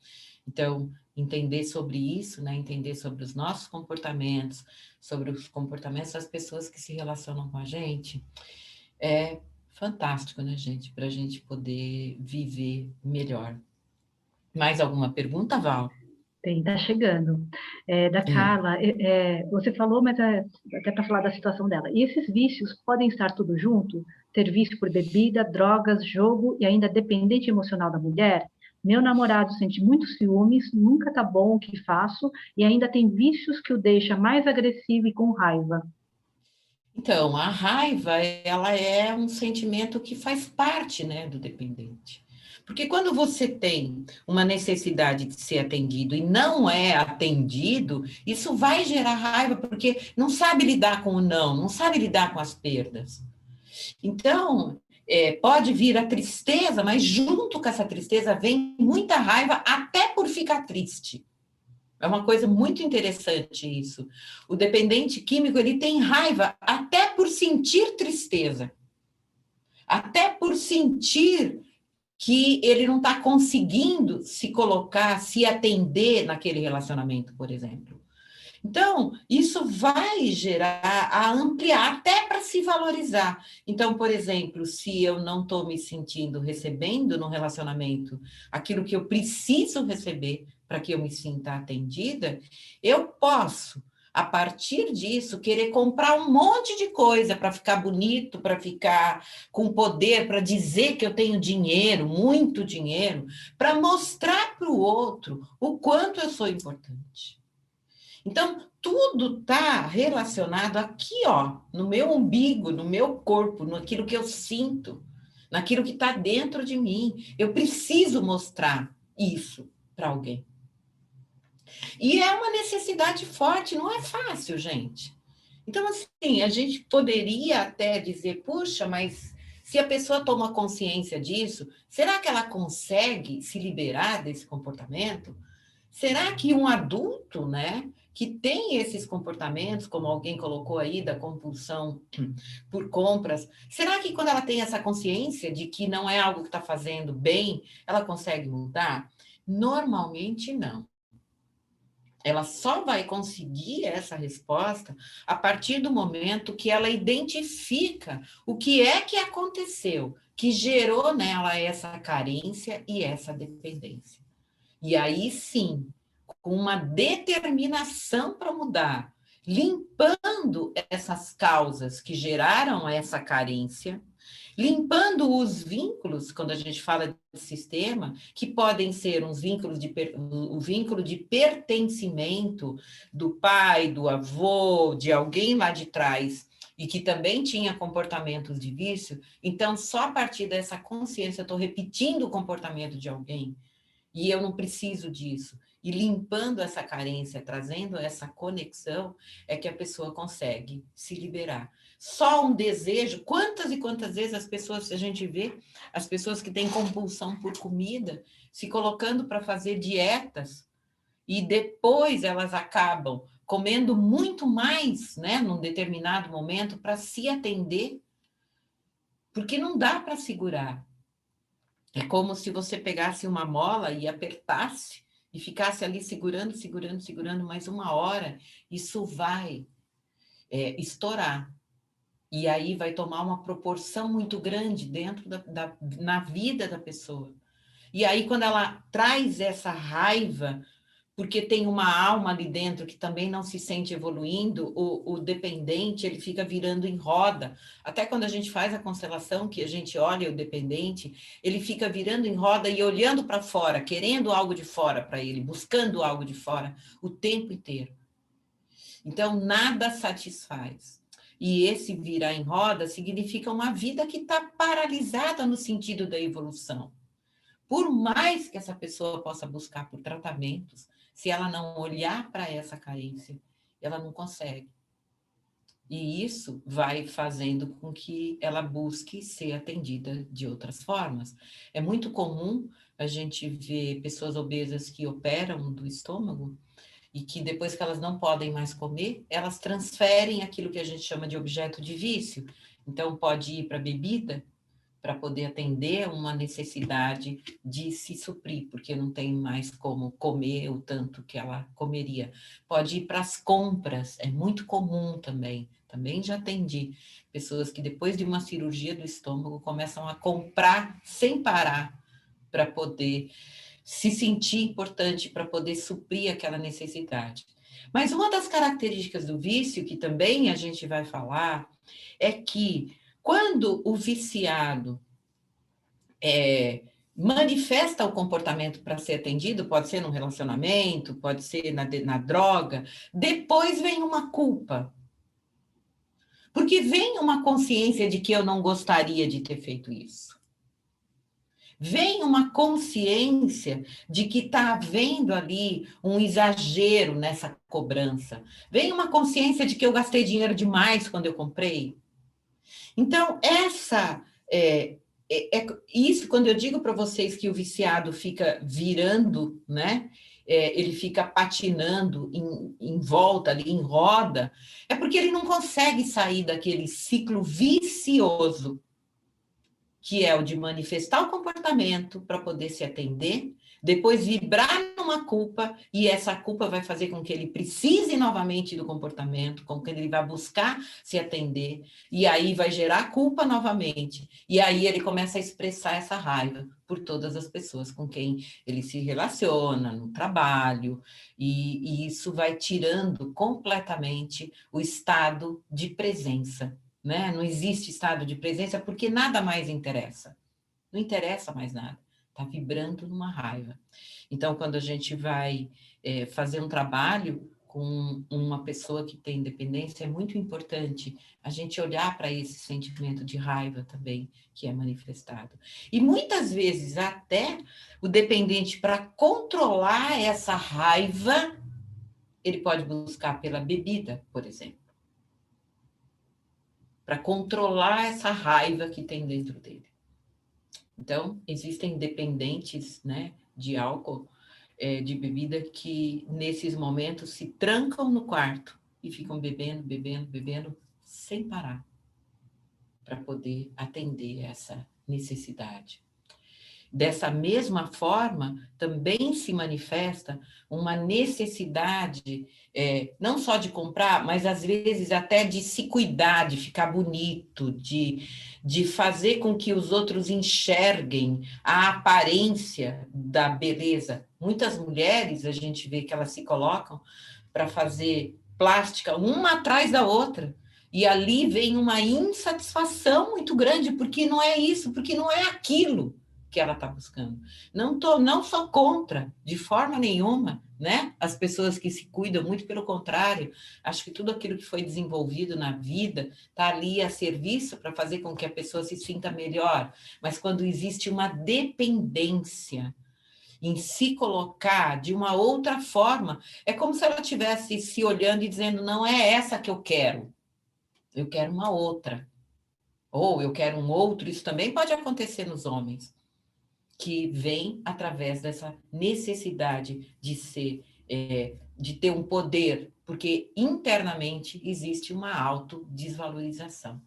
[SPEAKER 1] Então, entender sobre isso, né? Entender sobre os nossos comportamentos, sobre os comportamentos das pessoas que se relacionam com a gente, é fantástico, né, gente? Para a gente poder viver melhor. Mais alguma pergunta, Val?
[SPEAKER 2] Tem, tá chegando. Da Carla, você falou, mas até para falar da situação dela. E esses vícios podem estar tudo junto? Ter vício por bebida, drogas, jogo e ainda dependente emocional da mulher? Meu namorado sente muitos ciúmes, nunca tá bom o que faço e ainda tem vícios que o deixa mais agressivo e com raiva.
[SPEAKER 1] Então, a raiva, ela é um sentimento que faz parte, né, do dependente. Porque quando você tem uma necessidade de ser atendido e não é atendido, isso vai gerar raiva, porque não sabe lidar com o não sabe lidar com as perdas. Então, pode vir a tristeza, mas junto com essa tristeza vem muita raiva, até por ficar triste. É uma coisa muito interessante isso. O dependente químico, ele tem raiva até por sentir tristeza, até por sentir que ele não está conseguindo se colocar, se atender naquele relacionamento, por exemplo. Então, isso vai gerar, a ampliar, até para se valorizar. Então, por exemplo, se eu não estou me sentindo recebendo no relacionamento aquilo que eu preciso receber para que eu me sinta atendida, eu posso, a partir disso, querer comprar um monte de coisa para ficar bonito, para ficar com poder, para dizer que eu tenho dinheiro, muito dinheiro, para mostrar para o outro o quanto eu sou importante. Então, tudo está relacionado aqui, ó, no meu umbigo, no meu corpo, naquilo que eu sinto, naquilo que está dentro de mim. Eu preciso mostrar isso para alguém. E é uma necessidade forte, não é fácil, gente. Então, assim, a gente poderia até dizer, puxa, mas se a pessoa toma consciência disso, será que ela consegue se liberar desse comportamento? Será que um adulto, né, que tem esses comportamentos, como alguém colocou aí, da compulsão por compras, será que quando ela tem essa consciência de que não é algo que está fazendo bem, ela consegue mudar? Normalmente não. Ela só vai conseguir essa resposta a partir do momento que ela identifica o que é que aconteceu, que gerou nela essa carência e essa dependência. E aí sim, com uma determinação para mudar, limpando essas causas que geraram essa carência, limpando os vínculos, quando a gente fala de sistema, que podem ser uns vínculos o vínculo de pertencimento do pai, do avô, de alguém lá de trás, e que também tinha comportamentos de vício. Então, só a partir dessa consciência, eu estou repetindo o comportamento de alguém, e eu não preciso disso. E limpando essa carência, trazendo essa conexão, é que a pessoa consegue se liberar. Só um desejo, quantas e quantas vezes as pessoas, a gente vê, as pessoas que têm compulsão por comida, se colocando para fazer dietas, e depois elas acabam comendo muito mais, né, num determinado momento, para se atender, porque não dá para segurar. É como se você pegasse uma mola e apertasse e ficasse ali segurando, segurando, segurando mais uma hora, isso vai estourar. E aí vai tomar uma proporção muito grande dentro na vida da pessoa. E aí, quando ela traz essa raiva porque tem uma alma ali dentro que também não se sente evoluindo, o dependente, ele fica virando em roda. Até quando a gente faz a constelação, que a gente olha o dependente, ele fica virando em roda e olhando para fora, querendo algo de fora para ele, buscando algo de fora o tempo inteiro. Então, nada satisfaz. E esse virar em roda significa uma vida que está paralisada no sentido da evolução. Por mais que essa pessoa possa buscar por tratamentos, se ela não olhar para essa carência, ela não consegue. E isso vai fazendo com que ela busque ser atendida de outras formas. É muito comum a gente ver pessoas obesas que operam do estômago e que depois que elas não podem mais comer, elas transferem aquilo que a gente chama de objeto de vício. Então, pode ir para a bebida, para poder atender uma necessidade de se suprir, porque não tem mais como comer o tanto que ela comeria. Pode ir para as compras, é muito comum também. Também já atendi pessoas que depois de uma cirurgia do estômago começam a comprar sem parar para poder se sentir importante, para poder suprir aquela necessidade. Mas uma das características do vício, que também a gente vai falar, é que quando o viciado manifesta o comportamento para ser atendido, pode ser no relacionamento, pode ser na droga, depois vem uma culpa. Porque vem uma consciência de que eu não gostaria de ter feito isso. Vem uma consciência de que está havendo ali um exagero nessa cobrança. Vem uma consciência de que eu gastei dinheiro demais quando eu comprei. Então, isso, quando eu digo para vocês que o viciado fica virando, né? Ele fica patinando em volta ali, em roda, é porque ele não consegue sair daquele ciclo vicioso, que é o de manifestar o comportamento para poder se atender, depois vibrar numa culpa, e essa culpa vai fazer com que ele precise novamente do comportamento, com que ele vai buscar se atender, e aí vai gerar culpa novamente, e aí ele começa a expressar essa raiva por todas as pessoas com quem ele se relaciona, no trabalho, e isso vai tirando completamente o estado de presença. Né? Não existe estado de presença porque nada mais interessa. Não interessa mais nada. Está vibrando numa raiva. Então, quando a gente vai fazer um trabalho com uma pessoa que tem dependência, é muito importante a gente olhar para esse sentimento de raiva também que é manifestado. E muitas vezes até o dependente, para controlar essa raiva, ele pode buscar pela bebida, por exemplo, para controlar essa raiva que tem dentro dele. Então, existem dependentes, né, de álcool de bebida que, nesses momentos, se trancam no quarto e ficam bebendo, bebendo, bebendo, sem parar, para poder atender essa necessidade. Dessa mesma forma, também se manifesta uma necessidade, não só de comprar, mas às vezes até de se cuidar, de ficar bonito, de fazer com que os outros enxerguem a aparência da beleza. Muitas mulheres, a gente vê que elas se colocam para fazer plástica, uma atrás da outra. E ali vem uma insatisfação muito grande, porque não é isso, porque não é aquilo que ela está buscando. Não sou contra, de forma nenhuma, né? As pessoas que se cuidam, muito pelo contrário, acho que tudo aquilo que foi desenvolvido na vida está ali a serviço para fazer com que a pessoa se sinta melhor. Mas quando existe uma dependência em se colocar de uma outra forma, é como se ela estivesse se olhando e dizendo, não é essa que eu quero uma outra. Ou eu quero um outro, isso também pode acontecer nos homens, que vem através dessa necessidade de ser, de ter um poder, porque internamente existe uma autodesvalorização.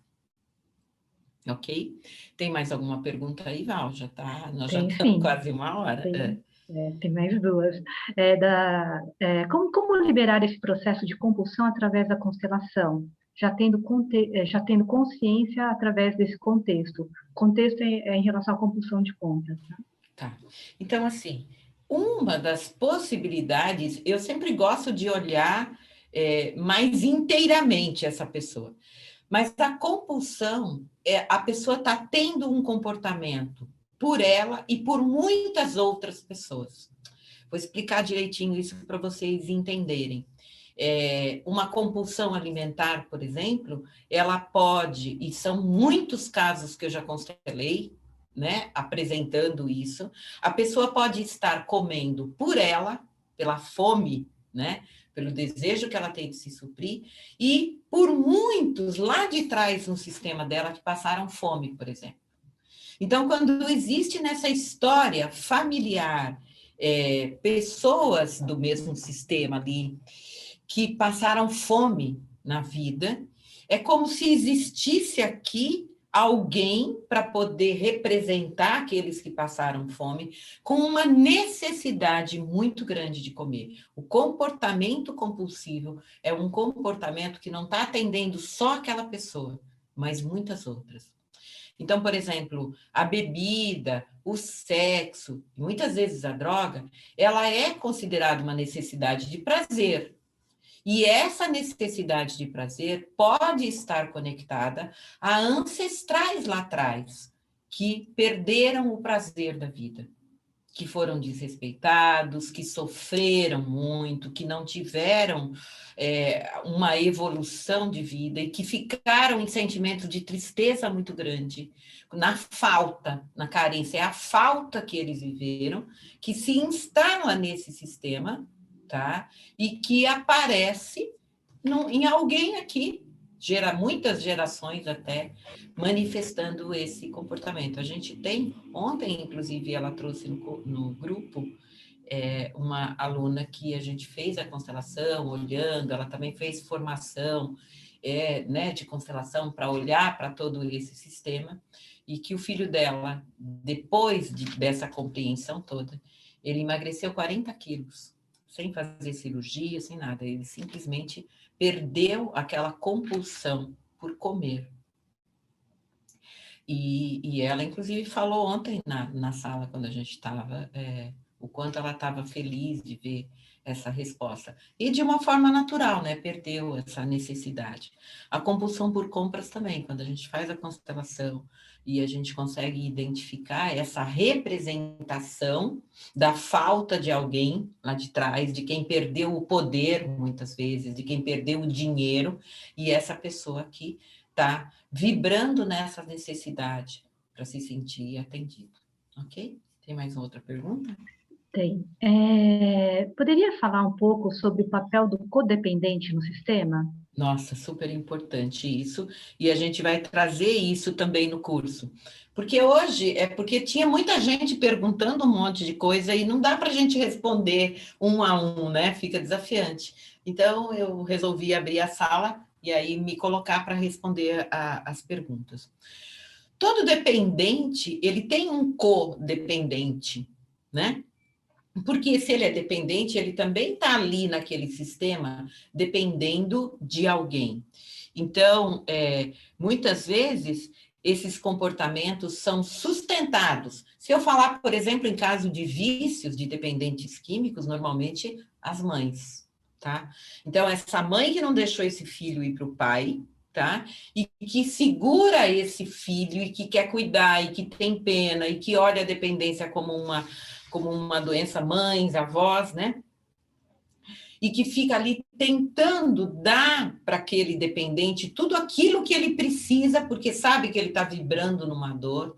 [SPEAKER 1] Ok? Tem mais alguma pergunta aí, Val? Nós já
[SPEAKER 2] Tem
[SPEAKER 1] estamos
[SPEAKER 2] sim.
[SPEAKER 1] quase uma hora.
[SPEAKER 2] Tem mais duas. Como liberar esse processo de compulsão através da constelação? Já tendo consciência através desse contexto. O contexto é em relação à compulsão de compras. Né?
[SPEAKER 1] Tá. Então, assim, uma das possibilidades, eu sempre gosto de olhar mais inteiramente essa pessoa. Mas a compulsão, a pessoa está tendo um comportamento por ela e por muitas outras pessoas. Vou explicar direitinho isso para vocês entenderem. Uma compulsão alimentar, por exemplo, ela pode, e são muitos casos que eu já constelei, né, apresentando isso, a pessoa pode estar comendo por ela, pela fome, né, pelo desejo que ela tem de se suprir, e por muitos lá de trás no sistema dela que passaram fome, por exemplo. Então, quando existe nessa história familiar, pessoas do mesmo sistema ali, que passaram fome na vida, é como se existisse aqui alguém para poder representar aqueles que passaram fome com uma necessidade muito grande de comer. O comportamento compulsivo é um comportamento que não está atendendo só aquela pessoa, mas muitas outras. Então, por exemplo, a bebida, o sexo, muitas vezes a droga, ela é considerada uma necessidade de prazer. E essa necessidade de prazer pode estar conectada a ancestrais lá atrás, que perderam o prazer da vida, que foram desrespeitados, que sofreram muito, que não tiveram uma evolução de vida e que ficaram em sentimento de tristeza muito grande, na falta, na carência. É a falta que eles viveram, que se instala nesse sistema, tá? E que aparece em alguém aqui, muitas gerações até, manifestando esse comportamento. A gente tem, ontem, inclusive, ela trouxe no grupo uma aluna que a gente fez a constelação, olhando, ela também fez formação né, de constelação para olhar para todo esse sistema, e que o filho dela, depois dessa compreensão toda, ele emagreceu 40 quilos, sem fazer cirurgia, sem nada, ele simplesmente perdeu aquela compulsão por comer. E ela, inclusive, falou ontem na sala, quando a gente estava, o quanto ela estava feliz de ver essa resposta. E de uma forma natural, né? Perdeu essa necessidade. A compulsão por compras também, quando a gente faz a constelação e a gente consegue identificar essa representação da falta de alguém lá de trás, de quem perdeu o poder, muitas vezes, de quem perdeu o dinheiro, e essa pessoa aqui está vibrando nessa necessidade para se sentir atendido. Ok? Tem mais uma outra pergunta?
[SPEAKER 2] Tem. Poderia falar um pouco sobre o papel do codependente no sistema?
[SPEAKER 1] Nossa, super importante isso, e a gente vai trazer isso também no curso. Porque hoje porque tinha muita gente perguntando um monte de coisa e não dá para a gente responder um a um, né? Fica desafiante. Então, eu resolvi abrir a sala e aí me colocar para responder as perguntas. Todo dependente, ele tem um codependente, né? Porque se ele é dependente, ele também está ali naquele sistema dependendo de alguém. Então, muitas vezes, esses comportamentos são sustentados. Se eu falar, por exemplo, em caso de vícios de dependentes químicos, normalmente as mães, tá? Então, essa mãe que não deixou esse filho ir para o pai, tá? E que segura esse filho e que quer cuidar e que tem pena e que olha a dependência como uma doença, mães, avós, né? E que fica ali tentando dar para aquele dependente tudo aquilo que ele precisa, porque sabe que ele está vibrando numa dor,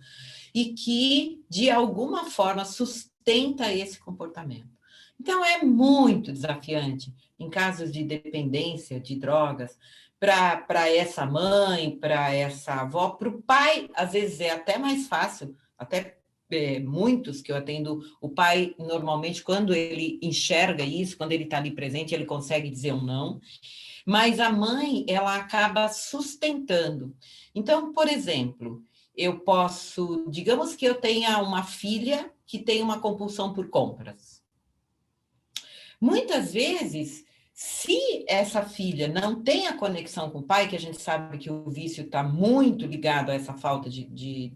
[SPEAKER 1] e que, de alguma forma, sustenta esse comportamento. Então, é muito desafiante, em casos de dependência de drogas, para essa mãe, para essa avó, para o pai, às vezes é até mais fácil, até muitos que eu atendo, o pai, normalmente, quando ele enxerga isso, quando ele está ali presente, ele consegue dizer um não, mas a mãe, ela acaba sustentando. Então, por exemplo, eu posso, digamos que eu tenha uma filha que tem uma compulsão por compras. Muitas vezes, se essa filha não tem a conexão com o pai, que a gente sabe que o vício está muito ligado a essa falta de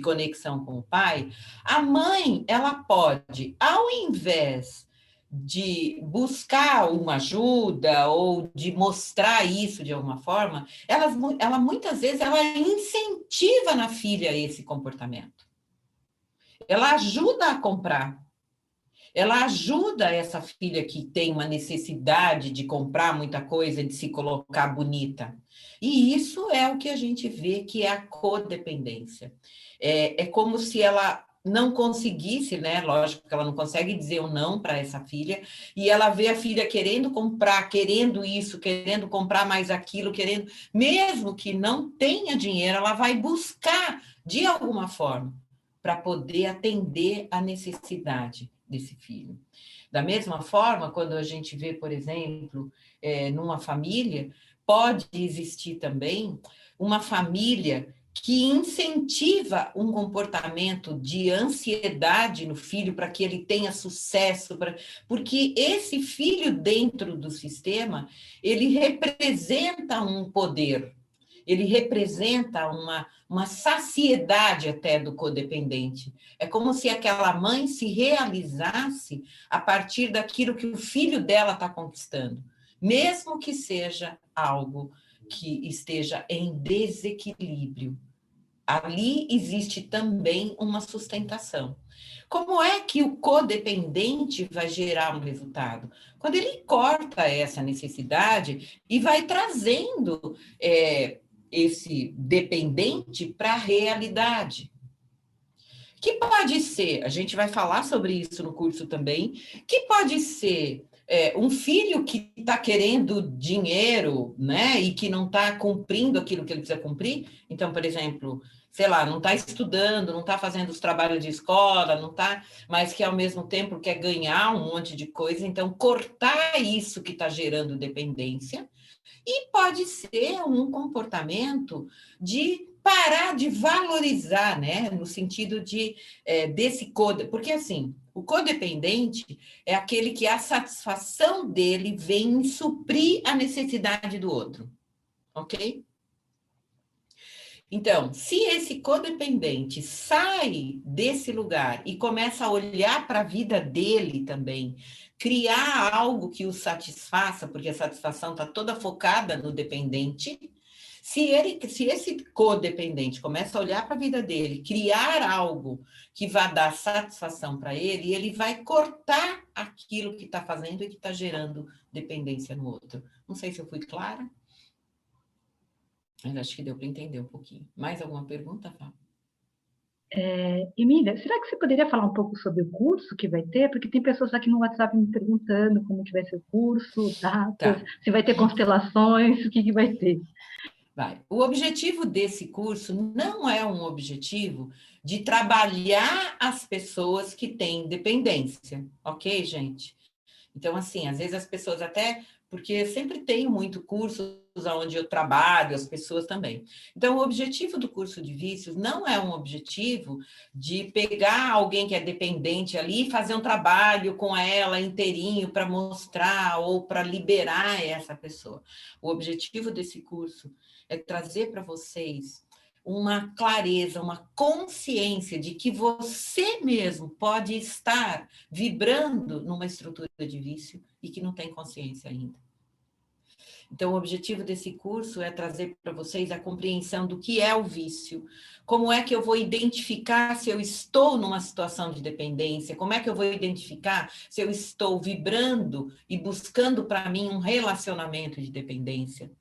[SPEAKER 1] conexão com o pai, a mãe, ela pode, ao invés de buscar uma ajuda ou de mostrar isso de alguma forma, ela muitas vezes ela incentiva na filha esse comportamento. Ela ajuda a comprar. Ela ajuda essa filha que tem uma necessidade de comprar muita coisa, de se colocar bonita. E isso é o que a gente vê que é a codependência. É como se ela não conseguisse, né? Lógico que ela não consegue dizer um não para essa filha, e ela vê a filha querendo comprar, querendo isso, querendo comprar mais aquilo, querendo, mesmo que não tenha dinheiro, ela vai buscar de alguma forma para poder atender a necessidade desse filho. Da mesma forma, quando a gente vê, por exemplo, numa família, pode existir também uma família que incentiva um comportamento de ansiedade no filho para que ele tenha sucesso, porque esse filho dentro do sistema, ele representa um poder, ele representa uma saciedade até do codependente. É como se aquela mãe se realizasse a partir daquilo que o filho dela está conquistando, mesmo que seja algo que esteja em desequilíbrio. Ali existe também uma sustentação. Como é que o codependente vai gerar um resultado? Quando ele corta essa necessidade e vai trazendo esse dependente para a realidade. Que pode ser, a gente vai falar sobre isso no curso também, que pode ser um filho que está querendo dinheiro, né, e que não está cumprindo aquilo que ele precisa cumprir. Então, por exemplo, sei lá, não está estudando, não está fazendo os trabalhos de escola, não está, mas que ao mesmo tempo quer ganhar um monte de coisa. Então, cortar isso que está gerando dependência. E pode ser um comportamento de parar de valorizar, né? No sentido desse porque assim, o codependente é aquele que a satisfação dele vem suprir a necessidade do outro, ok? Então, se esse codependente sai desse lugar e começa a olhar para a vida dele também, criar algo que o satisfaça, porque a satisfação está toda focada no dependente, se esse codependente começa a olhar para a vida dele, criar algo que vá dar satisfação para ele, ele vai cortar aquilo que está fazendo e que está gerando dependência no outro. Não sei se eu fui clara. Mas acho que deu para entender um pouquinho. Mais alguma pergunta, Fábio?
[SPEAKER 2] Emília, será que você poderia falar um pouco sobre o curso que vai ter? Porque tem pessoas aqui no WhatsApp me perguntando como que vai ser o curso, datas,
[SPEAKER 1] Tá.
[SPEAKER 2] se vai ter constelações, o que que vai ter.
[SPEAKER 1] Vai. O objetivo desse curso não é um objetivo de trabalhar as pessoas que têm dependência, ok, gente? Então, assim, às vezes as pessoas até, porque eu sempre tenho muito cursos onde eu trabalho, as pessoas também. Então, o objetivo do curso de vícios não é um objetivo de pegar alguém que é dependente ali e fazer um trabalho com ela inteirinho para mostrar ou para liberar essa pessoa. O objetivo desse curso é trazer para vocês uma clareza, uma consciência de que você mesmo pode estar vibrando numa estrutura de vício e que não tem consciência ainda. Então, o objetivo desse curso é trazer para vocês a compreensão do que é o vício, como é que eu vou identificar se eu estou numa situação de dependência, como é que eu vou identificar se eu estou vibrando e buscando para mim um relacionamento de dependência.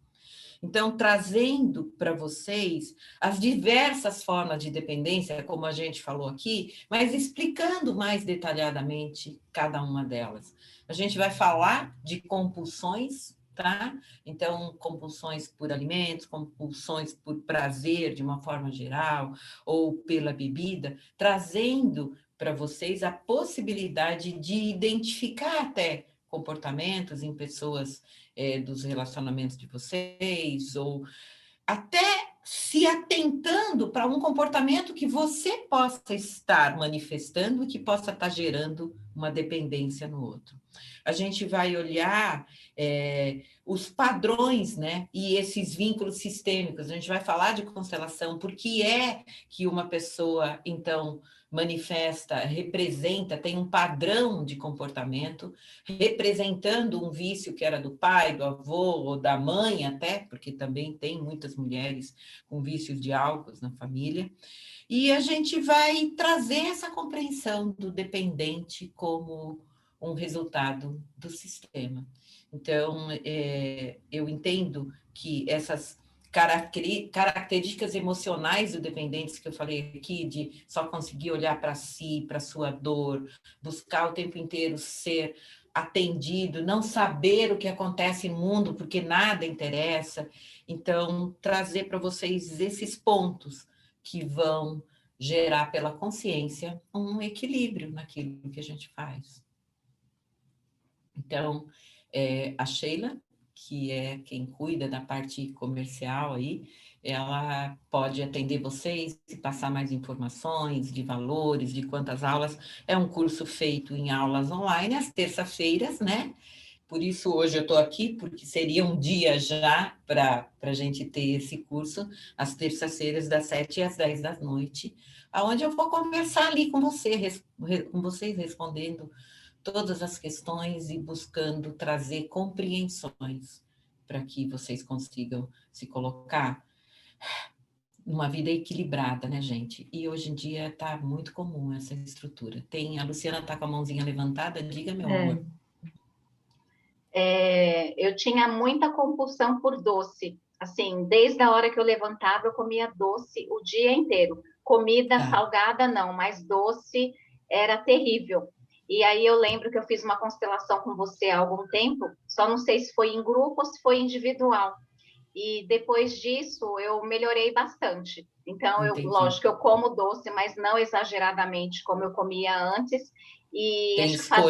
[SPEAKER 1] Então, trazendo para vocês as diversas formas de dependência, como a gente falou aqui, mas explicando mais detalhadamente cada uma delas. A gente vai falar de compulsões, tá? Então, compulsões por alimentos, compulsões por prazer, de uma forma geral, ou pela bebida, trazendo para vocês a possibilidade de identificar até comportamentos em pessoas dos relacionamentos de vocês, ou até se atentando para um comportamento que você possa estar manifestando e que possa estar gerando uma dependência no outro. A gente vai olhar os padrões, né? E esses vínculos sistêmicos. A gente vai falar de constelação, porque é que uma pessoa, então, manifesta, representa, tem um padrão de comportamento, representando um vício que era do pai, do avô ou da mãe até, porque também tem muitas mulheres com vícios de álcool na família. E a gente vai trazer essa compreensão do dependente como um resultado do sistema. Então, eu entendo que essas características emocionais do dependente que eu falei aqui, de só conseguir olhar para si, para sua dor, buscar o tempo inteiro ser atendido, não saber o que acontece no mundo, porque nada interessa. Então, trazer para vocês esses pontos que vão gerar pela consciência um equilíbrio naquilo que a gente faz. Então, a Sheila, que é quem cuida da parte comercial aí, ela pode atender vocês e passar mais informações de valores, de quantas aulas. É um curso feito em aulas online, às terças-feiras, né? Por isso, hoje eu estou aqui, porque seria um dia já para a gente ter esse curso, às terças-feiras, das 7 às 10 da noite, onde eu vou conversar ali com com vocês, respondendo todas as questões e buscando trazer compreensões para que vocês consigam se colocar numa vida equilibrada, né, gente? E hoje em dia está muito comum essa estrutura. A Luciana está com a mãozinha levantada, diga, meu amor.
[SPEAKER 3] Eu tinha muita compulsão por doce. Assim, desde a hora que eu levantava, eu comia doce o dia inteiro. Comida salgada, não, mas doce era terrível. E aí eu lembro que eu fiz uma constelação com você há algum tempo, só não sei se foi em grupo ou se foi individual. E depois disso eu melhorei bastante. Então, lógico, eu como doce, mas não exageradamente como eu comia antes. E
[SPEAKER 1] Tem
[SPEAKER 3] acho que
[SPEAKER 1] escolha.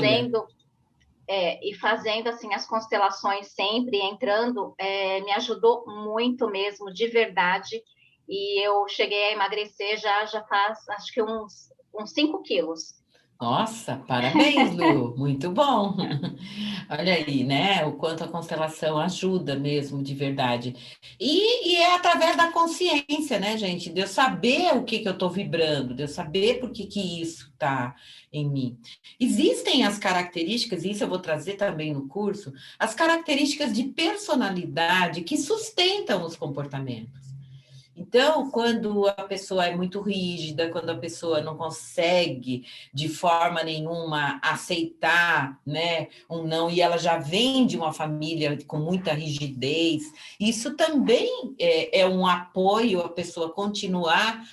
[SPEAKER 3] fazendo assim as constelações sempre, entrando, me ajudou muito mesmo, de verdade. E eu cheguei a emagrecer já faz, acho que uns 5 quilos.
[SPEAKER 1] Nossa, parabéns, Lu, muito bom. Olha aí, né? O quanto a constelação ajuda mesmo, de verdade. E é através da consciência, né, gente? De eu saber o que eu estou vibrando, de eu saber por que isso está em mim. Existem as características, e isso eu vou trazer também no curso, as características de personalidade que sustentam os comportamentos. Então, quando a pessoa é muito rígida, quando a pessoa não consegue de forma nenhuma aceitar, né, um não, e ela já vem de uma família com muita rigidez, isso também é um apoio a pessoa continuar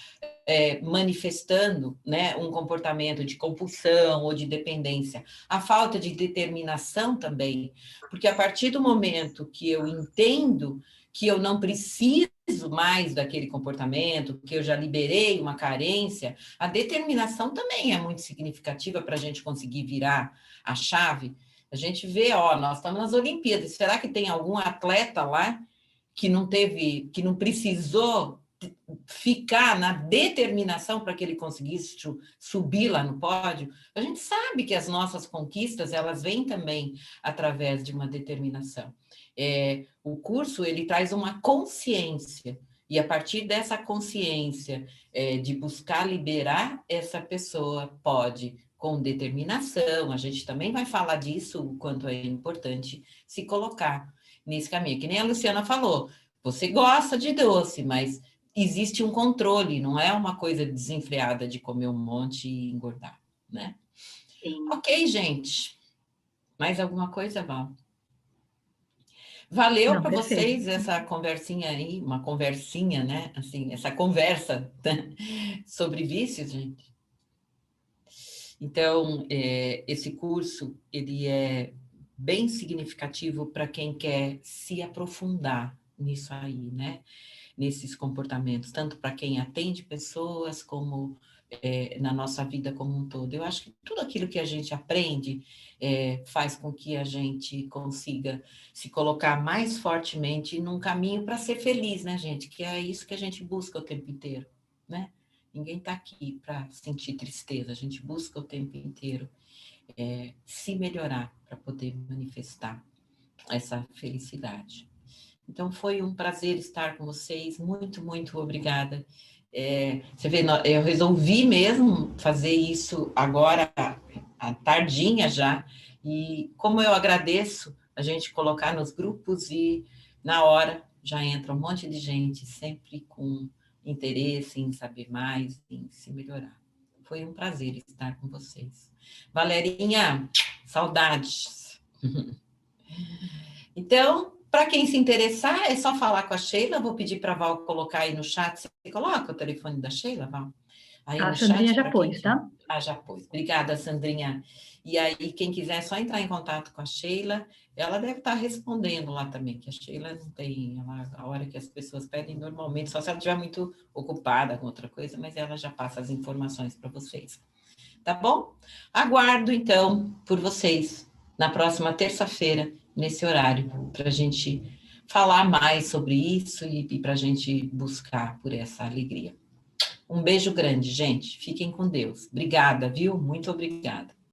[SPEAKER 1] manifestando, né, um comportamento de compulsão ou de dependência. A falta de determinação também, porque a partir do momento que eu entendo que eu não preciso mais daquele comportamento, que eu já liberei uma carência, a determinação também é muito significativa para a gente conseguir virar a chave. A gente vê, ó, nós estamos nas Olimpíadas, será que tem algum atleta lá que não teve, que não precisou ficar na determinação para que ele conseguisse subir lá no pódio? A gente sabe que as nossas conquistas, elas vêm também através de uma determinação. O curso, ele traz uma consciência, e a partir dessa consciência de buscar liberar, essa pessoa pode, com determinação, a gente também vai falar disso, o quanto é importante se colocar nesse caminho. Que nem a Luciana falou, você gosta de doce, mas existe um controle, não é uma coisa desenfreada de comer um monte e engordar, né?
[SPEAKER 3] Sim.
[SPEAKER 1] Ok, gente. Mais alguma coisa, Val? Valeu para vocês essa conversinha aí, uma conversinha, né? Assim, essa conversa sobre vícios, gente. Então, esse curso, ele é bem significativo para quem quer se aprofundar nisso aí, né? Nesses comportamentos, tanto para quem atende pessoas, como na nossa vida como um todo. Eu acho que tudo aquilo que a gente aprende faz com que a gente consiga se colocar mais fortemente num caminho para ser feliz, né, gente? Que é isso que a gente busca o tempo inteiro, né? Ninguém está aqui para sentir tristeza, a gente busca o tempo inteiro se melhorar para poder manifestar essa felicidade. Então, foi um prazer estar com vocês, muito, muito obrigada. Você vê, eu resolvi mesmo fazer isso agora, à tardinha já, e como eu agradeço a gente colocar nos grupos e na hora já entra um monte de gente, sempre com interesse em saber mais, em se melhorar. Foi um prazer estar com vocês. Valerinha, saudades. Então, para quem se interessar, é só falar com a Sheila. Vou pedir para a Val colocar aí no chat. Você coloca o telefone da Sheila, Val? Aí
[SPEAKER 2] a
[SPEAKER 1] no
[SPEAKER 2] Sandrinha
[SPEAKER 1] chat,
[SPEAKER 2] já pôs, tá?
[SPEAKER 1] já pôs. Obrigada, Sandrinha. E aí, quem quiser, é só entrar em contato com a Sheila. Ela deve estar respondendo lá também, que a Sheila não tem... a hora que as pessoas pedem, normalmente, só se ela estiver muito ocupada com outra coisa, mas ela já passa as informações para vocês. Tá bom? Aguardo, então, por vocês na próxima terça-feira, nesse horário, para a gente falar mais sobre isso e para a gente buscar por essa alegria. Um beijo grande, gente. Fiquem com Deus. Obrigada, viu? Muito obrigada.